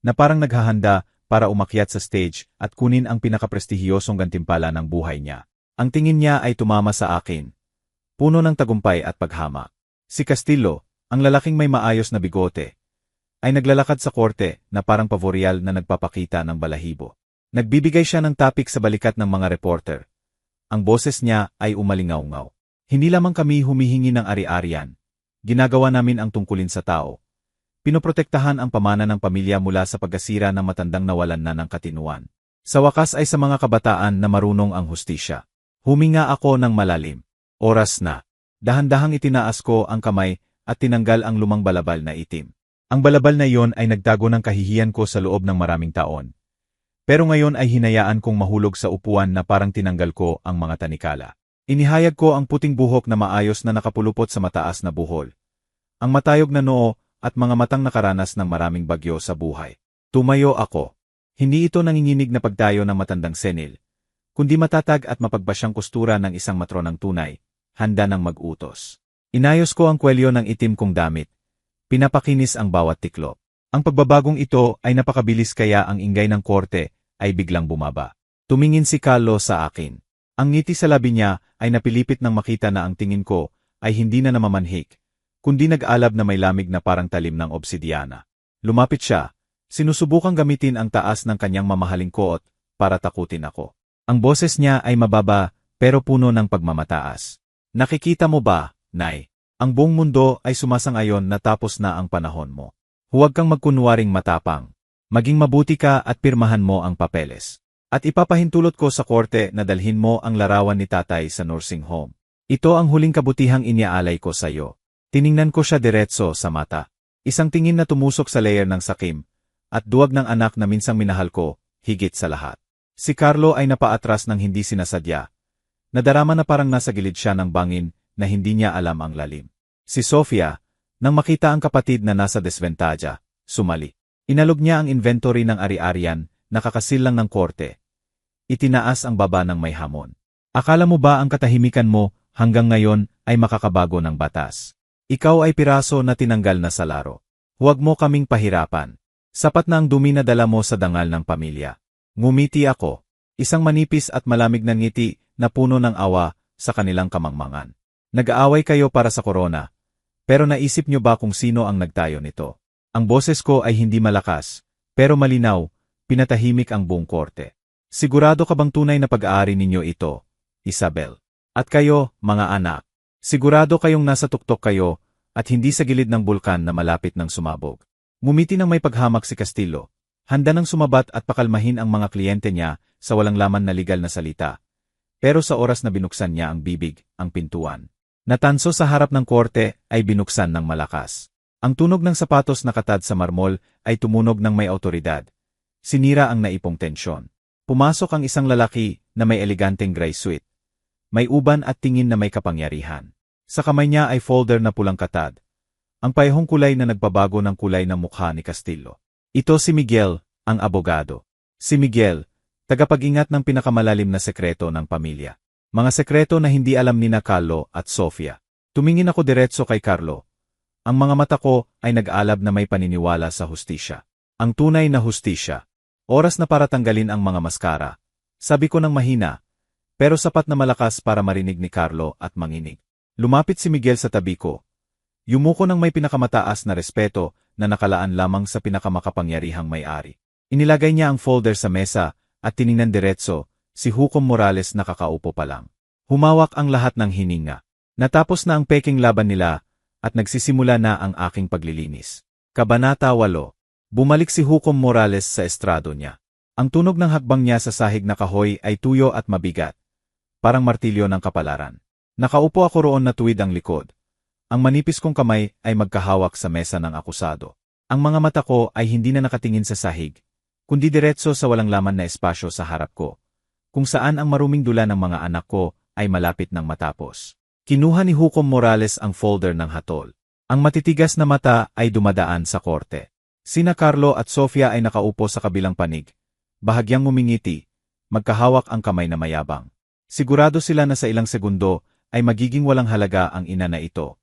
na parang naghahanda para umakyat sa stage at kunin ang pinakaprestihiyosong gantimpala ng buhay niya. Ang tingin niya ay tumama sa akin, puno ng tagumpay at paghama. Si Castillo, ang lalaking may maayos na bigote, ay naglalakad sa korte na parang pavoryal na nagpapakita ng balahibo. Nagbibigay siya ng topic sa balikat ng mga reporter. Ang boses niya ay umalingaw-ngaw. Hindi lamang kami humihingi ng ari-arian. Ginagawa namin ang tungkulin sa tao. Pinoprotektahan ang pamana ng pamilya mula sa pagkasira ng matandang nawalan na ng katinuan. Sa wakas ay sa mga kabataan na marunong ang hustisya. Huminga ako ng malalim. Oras na. Dahan-dahang itinaas ko ang kamay at tinanggal ang lumang balabal na itim. Ang balabal na iyon ay nagtago ng kahihiyan ko sa loob ng maraming taon. Pero ngayon ay hinayaan kong mahulog sa upuan na parang tinanggal ko ang mga tanikala. Inihayag ko ang puting buhok na maayos na nakapulupot sa mataas na buhol. Ang matayog na noo at mga matang nakaranas ng maraming bagyo sa buhay. Tumayo ako. Hindi ito nanginginig na pagtayo ng matandang senil, kundi matatag at mapagbasyang kustura ng isang matronang tunay, handa ng mag-utos. Inayos ko ang kwelyo ng itim kong damit. Pinapakinis ang bawat tiklop. Ang pagbabagong ito ay napakabilis kaya ang ingay ng korte ay biglang bumaba. Tumingin si Carlo sa akin. Ang ngiti sa labi niya ay napilipit nang makita na ang tingin ko ay hindi na namamanhik, kundi nag-alab na may lamig na parang talim ng obsidiana. Lumapit siya, sinusubukang gamitin ang taas ng kanyang mamahaling koot para takutin ako. Ang boses niya ay mababa pero puno ng pagmamataas. Nakikita mo ba, Nay? Ang buong mundo ay sumasang-ayon na tapos na ang panahon mo. Huwag kang magkunwaring matapang. Maging mabuti ka at pirmahan mo ang papeles. At ipapahintulot ko sa korte na dalhin mo ang larawan ni tatay sa nursing home. Ito ang huling kabutihang iniaalay ko sa iyo. Tiningnan ko siya diretso sa mata. Isang tingin na tumusok sa layer ng sakim, at duwag ng anak na minsang minahal ko, higit sa lahat. Si Carlo ay napaatras ng hindi sinasadya. Nadarama na parang nasa gilid siya ng bangin na hindi niya alam ang lalim. Si Sofia, nang makita ang kapatid na nasa desventaja, sumali. Inalog niya ang inventory ng ari-arian, nakakasil lang ng korte. Itinaas ang baba ng may hamon. Akala mo ba ang katahimikan mo hanggang ngayon ay makakabago ng batas? Ikaw ay piraso na tinanggal na sa laro. Huwag mo kaming pahirapan. Sapat na ang dumi na dala mo sa dangal ng pamilya. Ngumiti ako. Isang manipis at malamig na ngiti na puno ng awa sa kanilang kamangmangan. Nag-aaway kayo para sa korona. Pero naisip niyo ba kung sino ang nagtayo nito? Ang boses ko ay hindi malakas, pero malinaw. Pinatahimik ang buong korte. Sigurado ka bang tunay na pag-aari ninyo ito, Isabel? At kayo, mga anak, sigurado kayong nasa tuktok kayo at hindi sa gilid ng bulkan na malapit ng sumabog. Ngumiti ng may paghamak si Castillo, handa nang sumabat at pakalmahin ang mga kliyente niya sa walang laman na legal na salita. Pero sa oras na binuksan niya ang bibig, ang pintuan, na tanso sa harap ng korte ay binuksan ng malakas. Ang tunog ng sapatos na katad sa marmol ay tumunog ng may awtoridad. Sinira ang naipong tensyon. Pumasok ang isang lalaki na may eleganteng gray suit. May uban at tingin na may kapangyarihan. Sa kamay niya ay folder na pulang katad. Ang parehong kulay na nagbabago ng kulay ng mukha ni Castillo. Ito si Miguel, ang abogado. Si Miguel, tagapag-ingat ng pinakamalalim na sekreto ng pamilya. Mga sekreto na hindi alam ni Carlo at Sofia. Tumingin ako diretso kay Carlo. Ang mga mata ko ay nag-alab na may paniniwala sa hustisya. Ang tunay na hustisya. Oras na para tanggalin ang mga maskara. Sabi ko ng mahina, pero sapat na malakas para marinig ni Carlo at manginig. Lumapit si Miguel sa tabi ko. Yumuko ng may pinakamataas na respeto na nakalaan lamang sa pinakamakapangyarihang may-ari. Inilagay niya ang folder sa mesa at tiningnan diretso, si Hukom Morales nakakaupo pa lang. Humawak ang lahat ng hininga. Natapos na ang peking laban nila at nagsisimula na ang aking paglilinis. Kabanata 8. Bumalik si Hukom Morales sa estrado niya. Ang tunog ng hakbang niya sa sahig na kahoy ay tuyo at mabigat, parang martilyo ng kapalaran. Nakaupo ako roon na tuwid ang likod. Ang manipis kong kamay ay magkahawak sa mesa ng akusado. Ang mga mata ko ay hindi na nakatingin sa sahig, kundi diretso sa walang laman na espasyo sa harap ko, kung saan ang maruming dula ng mga anak ko ay malapit ng matapos. Kinuha ni Hukom Morales ang folder ng hatol. Ang matitigas na mata ay dumadaan sa korte. Sina Carlo at Sofia ay nakaupo sa kabilang panig. Bahagyang ngumingiti, magkahawak ang kamay na mayabang. Sigurado sila na sa ilang segundo ay magiging walang halaga ang ina na ito.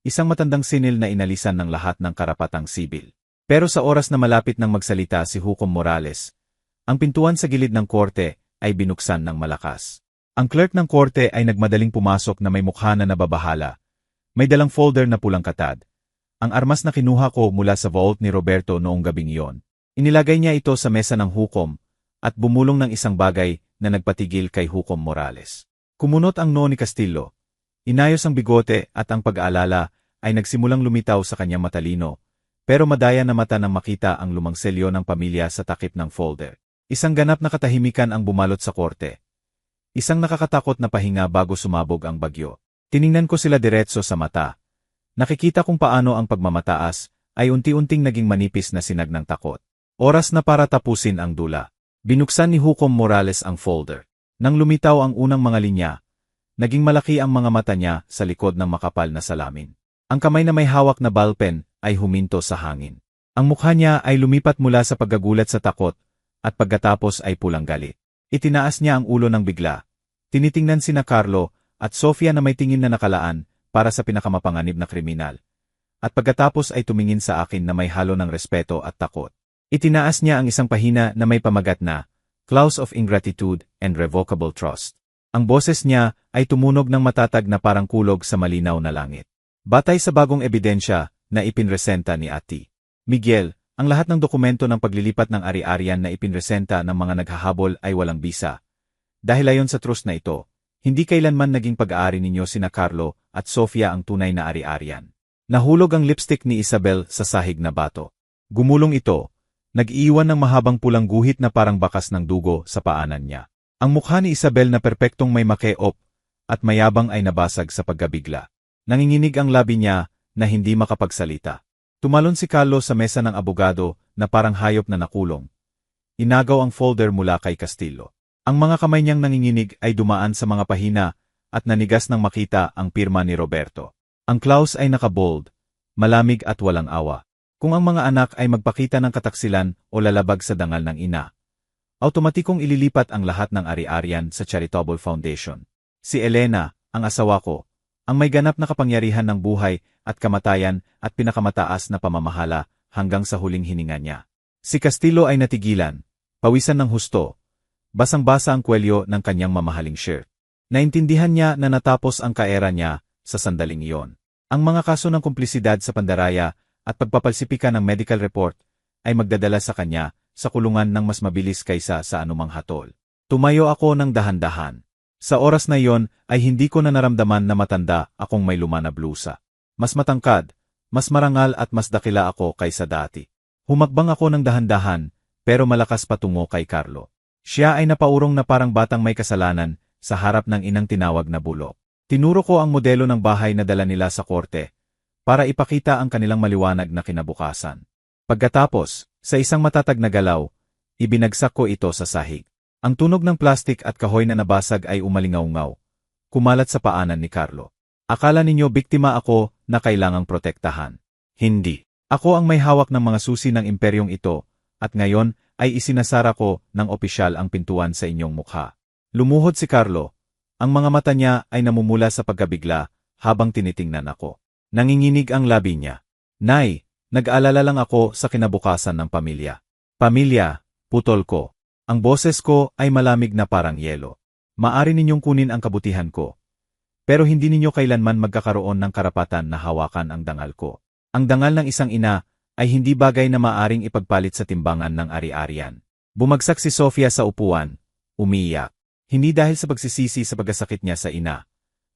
Isang matandang sinil na inalisan ng lahat ng karapatang sibil. Pero sa oras na malapit ng magsalita si Hukom Morales, ang pintuan sa gilid ng korte ay binuksan ng malakas. Ang clerk ng korte ay nagmadaling pumasok na may mukha na nababahala. May dalang folder na pulang katad. Ang armas na kinuha ko mula sa vault ni Roberto noong gabing iyon. Inilagay niya ito sa mesa ng hukom at bumulong ng isang bagay na nagpatigil kay Hukom Morales. Kumunot ang noo ni Castillo. Inayos ang bigote at ang pag-aalala ay nagsimulang lumitaw sa kanyang matalino, pero madaya na mata nang makita ang lumang selyo ng pamilya sa takip ng folder. Isang ganap na katahimikan ang bumalot sa korte. Isang nakakatakot na pahinga bago sumabog ang bagyo. Tiningnan ko sila diretso sa mata. Nakikita kung paano ang pagmamataas ay unti-unting naging manipis na sinag ng takot. Oras na para tapusin ang dula. Binuksan ni Hukom Morales ang folder. Nang lumitaw ang unang mga linya, naging malaki ang mga mata niya sa likod ng makapal na salamin. Ang kamay na may hawak na ballpen ay huminto sa hangin. Ang mukha niya ay lumipat mula sa paggagulat sa takot at pagkatapos ay pulang galit. Itinaas niya ang ulo ng bigla. Tinitingnan sina Carlo at Sofia na may tingin na nakalaan para sa pinakamapanganib na kriminal. At pagkatapos ay tumingin sa akin na may halo ng respeto at takot. Itinaas niya ang isang pahina na may pamagat na Clause of Ingratitude and Revocable Trust. Ang boses niya ay tumunog ng matatag na parang kulog sa malinaw na langit. Batay sa bagong ebidensya na ipinresenta ni Ati Miguel, ang lahat ng dokumento ng paglilipat ng ari-arian na ipinresenta ng mga naghahabol ay walang bisa. Dahil ayon sa trust na ito, hindi kailanman naging pag-aari ninyo sina Carlo at Sofia ang tunay na ari-arian. Nahulog ang lipstick ni Isabel sa sahig na bato. Gumulong ito. Nag-iwan ng mahabang pulang guhit na parang bakas ng dugo sa paanan niya. Ang mukha ni Isabel na perpektong may makeop at mayabang ay nabasag sa pagkabigla. Nanginginig ang labi niya na hindi makapagsalita. Tumalon si Carlo sa mesa ng abogado na parang hayop na nakulong. Inagaw ang folder mula kay Castillo. Ang mga kamay niyang nanginginig ay dumaan sa mga pahina at nanigas nang makita ang pirma ni Roberto. Ang clause ay nakabold, malamig at walang awa. Kung ang mga anak ay magpakita ng kataksilan o lalabag sa dangal ng ina, automatikong ililipat ang lahat ng ari-arian sa Charitable Foundation. Si Elena, ang asawa ko, ang may ganap na kapangyarihan ng buhay at kamatayan at pinakamataas na pamamahala hanggang sa huling hininga niya. Si Castillo ay natigilan, pawisan ng husto, basang-basa ang kwelyo ng kanyang mamahaling shirt. Naintindihan niya na natapos ang kaera niya sa sandaling iyon. Ang mga kaso ng kumplisidad sa pandaraya at pagpapalsipika ng medical report ay magdadala sa kanya sa kulungan ng mas mabilis kaysa sa anumang hatol. Tumayo ako ng dahan-dahan. Sa oras na iyon ay hindi ko na naramdaman na matanda akong may luma na blusa. Mas matangkad, mas marangal at mas dakila ako kaysa dati. Humakbang ako ng dahan-dahan pero malakas patungo kay Carlo. Siya ay napaurong na parang batang may kasalanan sa harap ng inang tinawag na bulok. Tinuro ko ang modelo ng bahay na dala nila sa korte para ipakita ang kanilang maliwanag na kinabukasan. Pagkatapos, sa isang matatag na galaw, ibinagsak ko ito sa sahig. Ang tunog ng plastik at kahoy na nabasag ay umalingaw-ngaw, kumalat sa paanan ni Carlo. Akala ninyo biktima ako na kailangang protektahan. Hindi. Ako ang may hawak ng mga susi ng imperyong ito, at ngayon ay isinasara ko ng opisyal ang pintuan sa inyong mukha. Lumuhod si Carlo. Ang mga mata niya ay namumula sa pagkabigla habang tinitingnan ako. Nanginginig ang labi niya. Nay, nag-alala lang ako sa kinabukasan ng pamilya. Pamilya, putol ko. Ang boses ko ay malamig na parang yelo. Maari ninyong kunin ang kabutihan ko. Pero hindi ninyo kailanman magkakaroon ng karapatan na hawakan ang dangal ko. Ang dangal ng isang ina ay hindi bagay na maaring ipagpalit sa timbangan ng ari-arian. Bumagsak si Sofia sa upuan, umiiyak. Hindi dahil sa pagsisisi sa pagkasakit niya sa ina,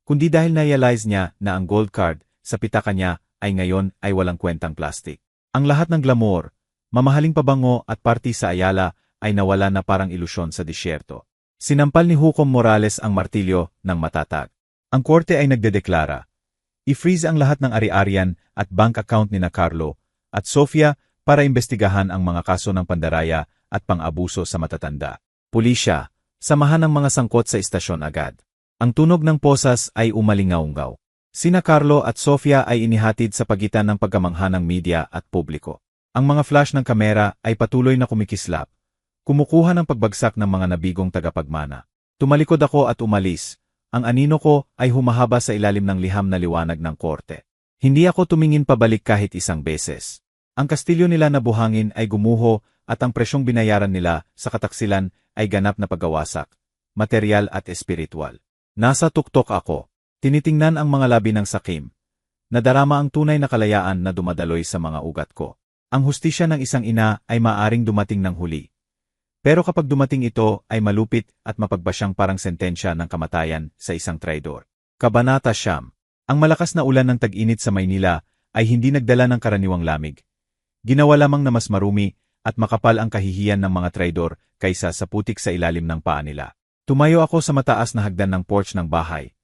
kundi dahil na-realize niya na ang gold card sa pitaka niya ay ngayon ay walang kwentang plastic. Ang lahat ng glamour, mamahaling pabango at party sa Ayala ay nawala na parang ilusyon sa disyerto. Sinampal ni Hukom Morales ang martilyo ng matatag. Ang korte ay nagdedeklara, i-freeze ang lahat ng ari-arian at bank account ni na Carlo at Sofia para imbestigahan ang mga kaso ng pandaraya at pang-abuso sa matatanda. Pulisya, samahan ng mga sangkot sa istasyon agad. Ang tunog ng posas ay umalingaw-ngaw. Sina Carlo at Sofia ay inihatid sa pagitan ng pagkamangha ng media at publiko. Ang mga flash ng kamera ay patuloy na kumikislap, kumukuha ng pagbagsak ng mga nabigong tagapagmana. Tumalikod ako at umalis. Ang anino ko ay humahaba sa ilalim ng liham na liwanag ng korte. Hindi ako tumingin pabalik kahit isang beses. Ang kastilyo nila na buhangin ay gumuho at ang presyong binayaran nila sa kataksilan ay ganap na paggawasak, material at espiritual. Nasa tuktok ako. Tinitingnan ang mga labi ng sakim. Nadarama ang tunay na kalayaan na dumadaloy sa mga ugat ko. Ang hustisya ng isang ina ay maaring dumating ng huli. Pero kapag dumating ito ay malupit at mapagbasyang parang sentensya ng kamatayan sa isang traidor. Kabanata Siyam. Ang malakas na ulan ng tag-init sa Maynila ay hindi nagdala ng karaniwang lamig. Ginawa lamang na mas marumi at makapal ang kahihiyan ng mga traidor kaysa sa putik sa ilalim ng paa nila. Tumayo ako sa mataas na hagdan ng porch ng bahay.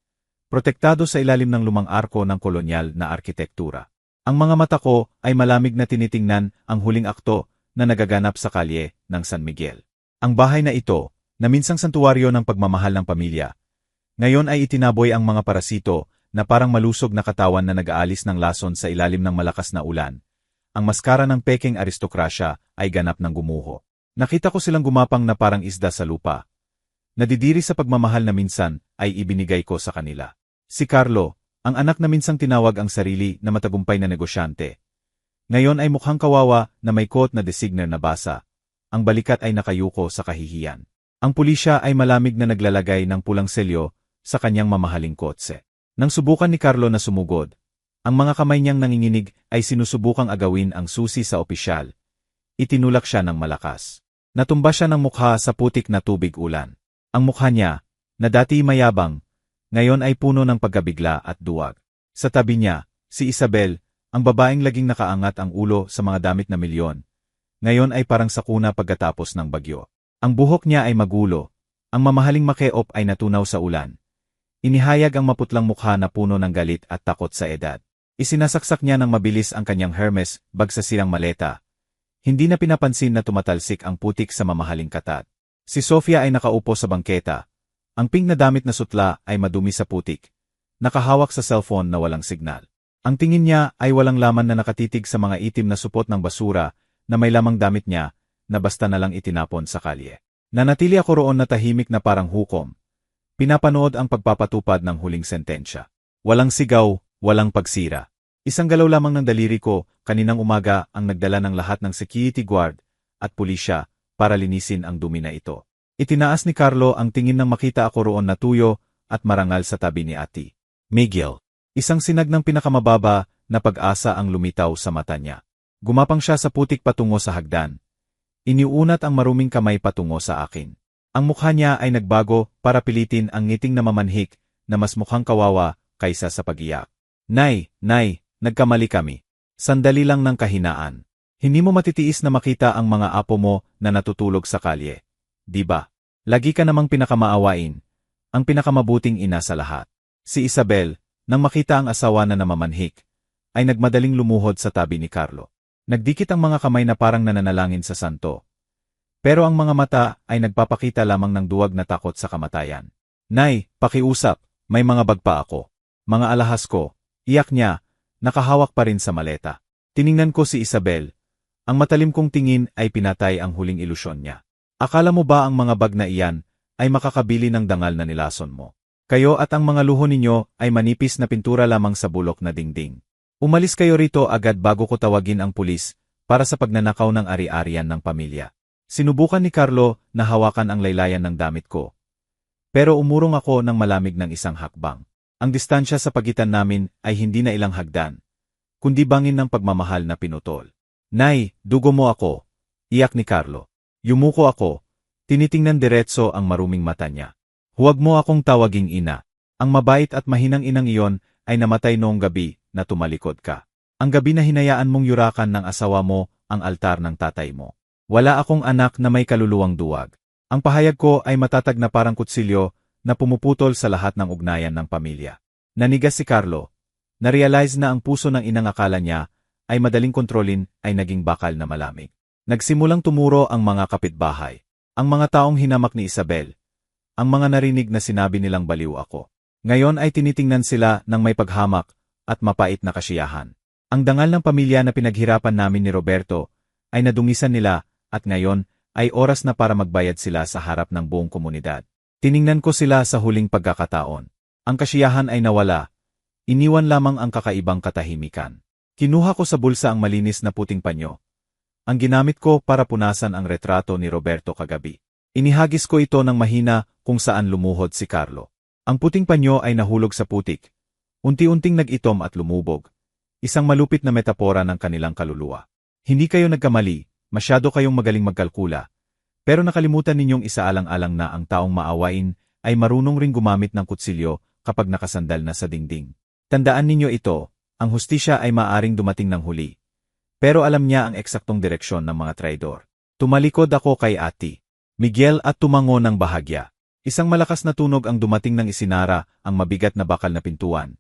Protektado sa ilalim ng lumang arko ng kolonyal na arkitektura. Ang mga mata ko ay malamig na tinitingnan ang huling akto na nagaganap sa kalye ng San Miguel. Ang bahay na ito, na minsang santuwaryo ng pagmamahal ng pamilya, ngayon ay itinaboy ang mga parasito na parang malusog na katawan na nag-aalis ng lason sa ilalim ng malakas na ulan. Ang maskara ng peking aristokrasya ay ganap ng gumuho. Nakita ko silang gumapang na parang isda sa lupa. Nadidiri sa pagmamahal na minsan ay ibinigay ko sa kanila. Si Carlo, ang anak na minsang tinawag ang sarili na matagumpay na negosyante. Ngayon ay mukhang kawawa na may coat na designer na basa. Ang balikat ay nakayuko sa kahihiyan. Ang pulisya ay malamig na naglalagay ng pulang selyo sa kanyang mamahaling kotse. Nang subukan ni Carlo na sumugod, ang mga kamay niyang nanginginig ay sinusubukang agawin ang susi sa opisyal. Itinulak siya ng malakas. Natumba siya ng mukha sa putik na tubig ulan. Ang mukha niya, na dati mayabang, ngayon ay puno ng pagkabigla at duwag. Sa tabi niya, si Isabel, ang babaeng laging nakaangat ang ulo sa mga damit na milyon. Ngayon ay parang sakuna pagkatapos ng bagyo. Ang buhok niya ay magulo, ang mamahaling makeop ay natunaw sa ulan. Inihayag ang maputlang mukha na puno ng galit at takot sa edad. Isinasaksak niya ng mabilis ang kanyang Hermes bag sa silang maleta. Hindi na pinapansin na tumatalsik ang putik sa mamahaling katat. Si Sofia ay nakaupo sa bangketa. Ang pink na damit na sutla ay madumi sa putik. Nakahawak sa cellphone na walang signal. Ang tingin niya ay walang laman na nakatitig sa mga itim na supot ng basura na may lamang damit niya na basta na lang itinapon sa kalye. Nanatili ako roon na tahimik na parang hukom. Pinapanood ang pagpapatupad ng huling sentensya. Walang sigaw, walang pagsira. Isang galaw lamang ng daliri ko kaninang umaga ang nagdala ng lahat ng security guard at pulisya para linisin ang dumi na ito. Itinaas ni Carlo ang tingin nang makita ako roon na tuyo at marangal sa tabi ni Ate Miguel. Isang sinag ng pinakamababa na pag-asa ang lumitaw sa mata niya. Gumapang siya sa putik patungo sa hagdan. Iniunat ang maruming kamay patungo sa akin. Ang mukha niya ay nagbago para pilitin ang ngiting na mamanhik na mas mukhang kawawa kaysa sa pag-iyak. Nay, nagkamali kami. Sandali lang ng kahinaan. Hindi mo matitiis na makita ang mga apo mo na natutulog sa kalye. Di ba? Lagi ka namang pinakamaawain. Ang pinakamabuting ina sa lahat. Si Isabel, nang makita ang asawa na namamanhik, ay nagmadaling lumuhod sa tabi ni Carlo. Nagdikit ang mga kamay na parang nananalangin sa santo. Pero ang mga mata ay nagpapakita lamang ng duwag na takot sa kamatayan. Nay, pakiusap, may mga bag pa ako. Mga alahas ko, iyak niya, nakahawak pa rin sa maleta. Tiningnan ko si Isabel. Ang matalim kong tingin ay pinatay ang huling ilusyon niya. Akala mo ba ang mga bag na iyan ay makakabili ng dangal na nilason mo? Kayo at ang mga luho ninyo ay manipis na pintura lamang sa bulok na dingding. Umalis kayo rito agad bago ko tawagin ang pulis para sa pagnanakaw ng ari-arian ng pamilya. Sinubukan ni Carlo na hawakan ang laylayan ng damit ko. Pero umurong ako ng malamig ng isang hakbang. Ang distansya sa pagitan namin ay hindi na ilang hagdan, kundi bangin ng pagmamahal na pinutol. Nay, dugo mo ako, iyak ni Carlo. Yumuko ako, tinitingnan diretso ang maruming mata niya. Huwag mo akong tawaging ina. Ang mabait at mahinang inang iyon ay namatay noong gabi na tumalikod ka. Ang gabi na hinayaan mong yurakan ng asawa mo ang altar ng tatay mo. Wala akong anak na may kaluluwang duwag. Ang pahayag ko ay matatag na parang kutsilyo na pumuputol sa lahat ng ugnayan ng pamilya. Nanigas si Carlo. Na-realize na ang puso ng inang akala niya ay madaling kontrolin ay naging bakal na malamig. Nagsimulang tumuro ang mga kapitbahay. Ang mga taong hinamak ni Isabel. Ang mga narinig na sinabi nilang baliw ako. Ngayon ay tinitingnan sila ng may paghamak at mapait na kasiyahan. Ang dangal ng pamilya na pinaghirapan namin ni Roberto ay nadungisan nila at ngayon ay oras na para magbayad sila sa harap ng buong komunidad. Tiningnan ko sila sa huling pagkakataon. Ang kasiyahan ay nawala. Iniwan lamang ang kakaibang katahimikan. Kinuha ko sa bulsa ang malinis na puting panyo. Ang ginamit ko para punasan ang retrato ni Roberto kagabi. Inihagis ko ito ng mahina kung saan lumuhod si Carlo. Ang puting panyo ay nahulog sa putik. Unti-unting nag-itom at lumubog. Isang malupit na metapora ng kanilang kaluluwa. Hindi kayo nagkamali, masyado kayong magaling magkalkula. Pero nakalimutan ninyong isaalang-alang na ang taong maawain ay marunong ring gumamit ng kutsilyo kapag nakasandal na sa dingding. Tandaan ninyo ito, ang hustisya ay maaring dumating ng huli. Pero alam niya ang eksaktong direksyon ng mga traidor. Tumalikod ako kay Ate Miguel at tumango ng bahagya. Isang malakas na tunog ang dumating ng isinara ang mabigat na bakal na pintuan.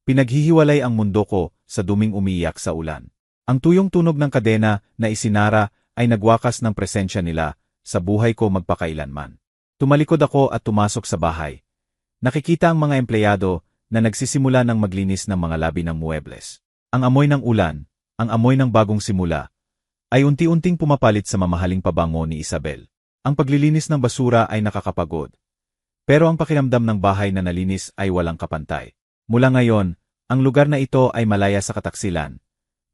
Pinaghihiwalay ang mundo ko sa duming umiiyak sa ulan. Ang tuyong tunog ng kadena na isinara ay nagwakas ng presensya nila sa buhay ko magpakailanman. Tumalikod ako at tumasok sa bahay. Nakikita ang mga empleyado na nagsisimula ng maglinis ng mga labi ng muebles. Ang amoy ng ulan, ang amoy ng bagong simula, ay unti-unting pumapalit sa mamahaling pabango ni Isabel. Ang paglilinis ng basura ay nakakapagod. Pero ang pakiramdam ng bahay na nalinis ay walang kapantay. Mula ngayon, ang lugar na ito ay malaya sa kataksilan,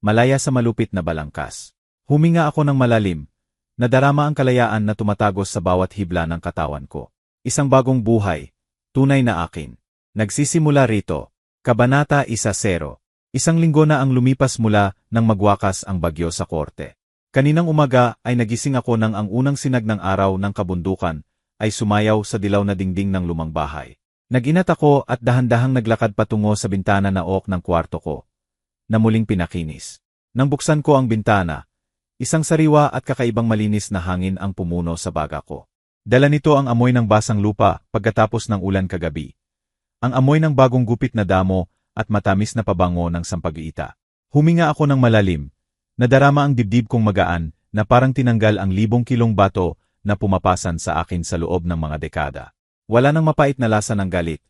malaya sa malupit na balangkas. Huminga ako ng malalim, nadarama ang kalayaan na tumatagos sa bawat hibla ng katawan ko. Isang bagong buhay, tunay na akin. Nagsisimula rito. Kabanata 1:0. Isang linggo na ang lumipas mula nang magwakas ang bagyo sa korte. Kaninang umaga ay nagising ako nang ang unang sinag ng araw ng kabundukan ay sumayaw sa dilaw na dingding ng lumang bahay. Nag-inat ako at dahan-dahang naglakad patungo sa bintana na oak ng kwarto ko, na muling pinakinis. Nang buksan ko ang bintana, isang sariwa at kakaibang malinis na hangin ang pumuno sa baga ko. Dala nito ang amoy ng basang lupa pagkatapos ng ulan kagabi. Ang amoy ng bagong gupit na damo at matamis na pabango ng sampagiita. Huminga ako ng malalim. Nadarama ang dibdib kong magaan na parang tinanggal ang 1,000 kilong bato na pumapasan sa akin sa loob ng mga dekada. Wala nang mapait na lasa ng galit.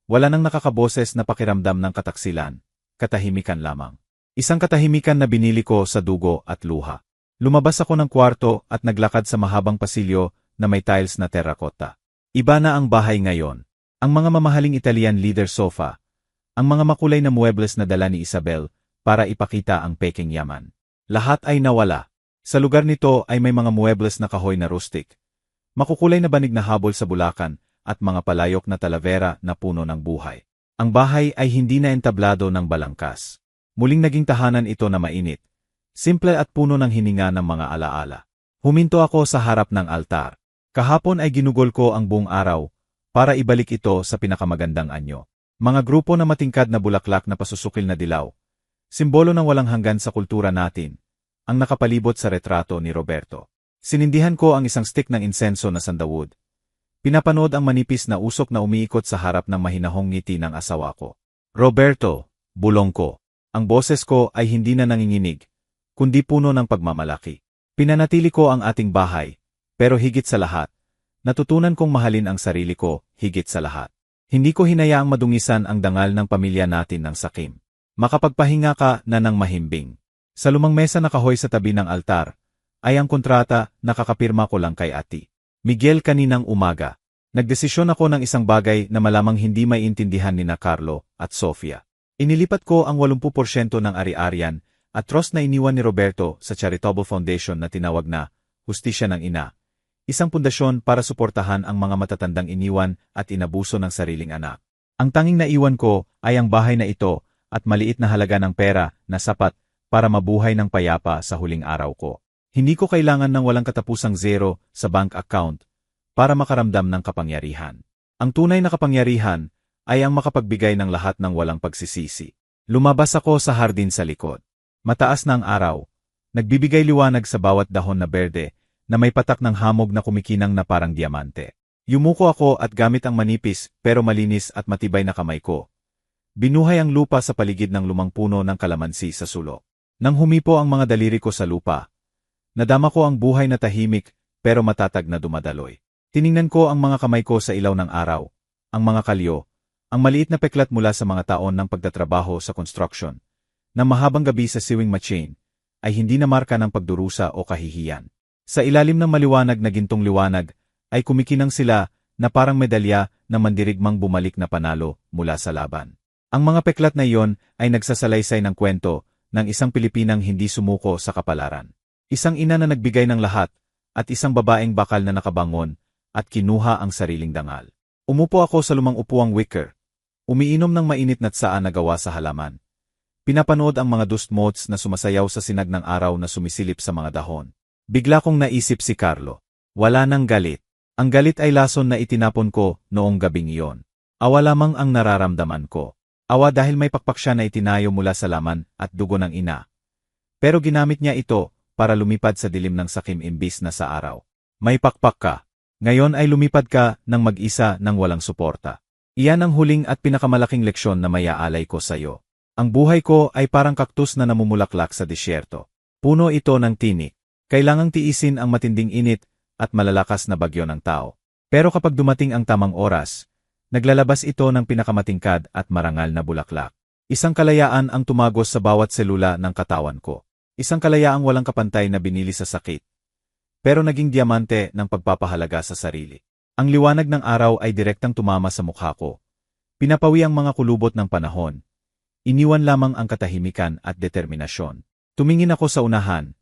Wala nang nakakaboses na pakiramdam ng kataksilan. Katahimikan lamang. Isang katahimikan na binili ko sa dugo at luha. Lumabas ako ng kwarto at naglakad sa mahabang pasilyo na may tiles na terracotta. Iba na ang bahay ngayon. Ang mga mamahaling Italian leather sofa. Ang mga makulay na muebles na dala ni Isabel para ipakita ang peking yaman. Lahat ay nawala. Sa lugar nito ay may mga muebles na kahoy na rustic. Makukulay na banig na habol sa bulakan at mga palayok na talavera na puno ng buhay. Ang bahay ay hindi na entablado ng balangkas. Muling naging tahanan ito na mainit. Simple at puno ng hininga ng mga alaala. Huminto ako sa harap ng altar. Kahapon ay ginugol ko ang buong araw para ibalik ito sa pinakamagandang anyo. Mga grupo na matingkad na bulaklak na pasusukil na dilaw. Simbolo ng walang hanggan sa kultura natin, ang nakapalibot sa retrato ni Roberto. Sinindihan ko ang isang stick ng insenso na sandalwood. Pinapanood ang manipis na usok na umiikot sa harap ng mahinahong ngiti ng asawa ko. Roberto, bulong ko. Ang boses ko ay hindi na nanginginig, kundi puno ng pagmamalaki. Pinanatili ko ang ating bahay, pero higit sa lahat, natutunan kong mahalin ang sarili ko higit sa lahat. Hindi ko hinayaang madungisan ang dangal ng pamilya natin ng sakim. Makapagpahinga ka na ng mahimbing. Sa lumang mesa na kahoy sa tabi ng altar, ay ang kontrata na kakapirma ko lang kay Ate Miguel kaninang umaga. Nagdesisyon ako ng isang bagay na malamang hindi maiintindihan ni na Carlo at Sofia. Inilipat ko ang 80% ng ari-arian at trust na iniwan ni Roberto sa charitable foundation na tinawag na Hustisya ng Ina. Isang pundasyon para suportahan ang mga matatandang iniwan at inabuso ng sariling anak. Ang tanging naiwan ko ay ang bahay na ito at maliit na halaga ng pera na sapat para mabuhay ng payapa sa huling araw ko. Hindi ko kailangan ng walang katapusang zero sa bank account para makaramdam ng kapangyarihan. Ang tunay na kapangyarihan ay ang makapagbigay ng lahat ng walang pagsisisi. Lumabas ako sa hardin sa likod. Mataas na ang araw. Nagbibigay liwanag sa bawat dahon na berde na may patak ng hamog na kumikinang na parang diamante. Yumuko ako at gamit ang manipis pero malinis at matibay na kamay ko. Binuhay ang lupa sa paligid ng lumang puno ng kalamansi sa sulok. Nang humipo ang mga daliri ko sa lupa, nadama ko ang buhay na tahimik pero matatag na dumadaloy. Tiningnan ko ang mga kamay ko sa ilaw ng araw, ang mga kalyo, ang maliit na peklat mula sa mga taon ng pagtatrabaho sa construction, na mahabang gabi sa sewing machine, ay hindi na marka ng pagdurusa o kahihiyan. Sa ilalim ng maliwanag na gintong liwanag, ay kumikinang sila na parang medalya na mandirigmang bumalik na panalo mula sa laban. Ang mga peklat na iyon ay nagsasalaysay ng kwento ng isang Pilipinang hindi sumuko sa kapalaran. Isang ina na nagbigay ng lahat, at isang babaeng bakal na nakabangon at kinuha ang sariling dangal. Umupo ako sa lumang upuang wicker, umiinom ng mainit na tsaan na gawa sa halaman. Pinapanood ang mga dust motes na sumasayaw sa sinag ng araw na sumisilip sa mga dahon. Bigla kong naisip si Carlo. Wala nang galit. Ang galit ay lason na itinapon ko noong gabing iyon. Awa lamang ang nararamdaman ko. Awa dahil may pakpak siya na itinayo mula sa laman at dugo ng ina. Pero ginamit niya ito para lumipad sa dilim ng sakim imbis na sa araw. May pakpak ka. Ngayon ay lumipad ka ng mag-isa ng walang suporta. Iyan ang huling at pinakamalaking leksyon na mayaalay ko sa iyo. Ang buhay ko ay parang kaktus na namumulaklak sa disyerto. Puno ito ng tinik. Kailangang tiisin ang matinding init at malalakas na bagyo ng tao. Pero kapag dumating ang tamang oras, naglalabas ito ng pinakamatingkad at marangal na bulaklak. Isang kalayaan ang tumagos sa bawat selula ng katawan ko. Isang kalayaang walang kapantay na binili sa sakit. Pero naging diamante ng pagpapahalaga sa sarili. Ang liwanag ng araw ay direktang tumama sa mukha ko. Pinapawi ang mga kulubot ng panahon. Iniwan lamang ang katahimikan at determinasyon. Tumingin ako sa unahan,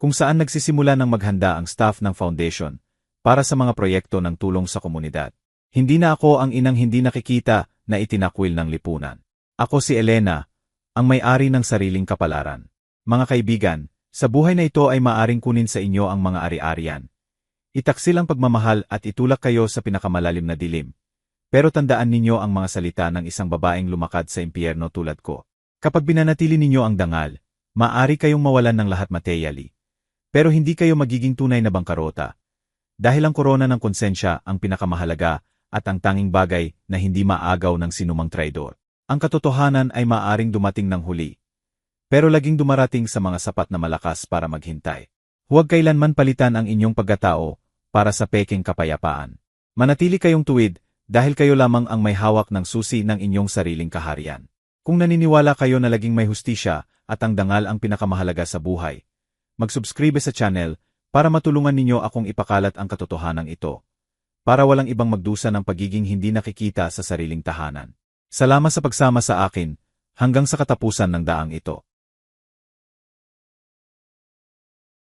kung saan nagsisimula ng maghanda ang staff ng foundation para sa mga proyekto ng tulong sa komunidad. Hindi na ako ang inang hindi nakikita na itinakwil ng lipunan. Ako si Elena, ang may-ari ng sariling kapalaran. Mga kaibigan, sa buhay na ito ay maaring kunin sa inyo ang mga ari-arian. Itaksil ang pagmamahal at itulak kayo sa pinakamalalim na dilim. Pero tandaan ninyo ang mga salita ng isang babaeng lumakad sa impyerno tulad ko. Kapag binanatili ninyo ang dangal, maaari kayong mawalan ng lahat materially. Pero hindi kayo magiging tunay na bangkarota. Dahil ang korona ng konsensya ang pinakamahalaga at ang tanging bagay na hindi maagaw ng sinumang traidor. Ang katotohanan ay maaring dumating ng huli. Pero laging dumarating sa mga sapat na malakas para maghintay. Huwag kailanman palitan ang inyong pagkatao para sa peking kapayapaan. Manatili kayong tuwid dahil kayo lamang ang may hawak ng susi ng inyong sariling kaharian. Kung naniniwala kayo na laging may hustisya at ang dangal ang pinakamahalaga sa buhay, mag-subscribe sa channel para matulungan ninyo akong ipakalat ang katotohanan ito. Para walang ibang magdusa ng pagiging hindi nakikita sa sariling tahanan. Salamat sa pagsama sa akin hanggang sa katapusan ng daang ito.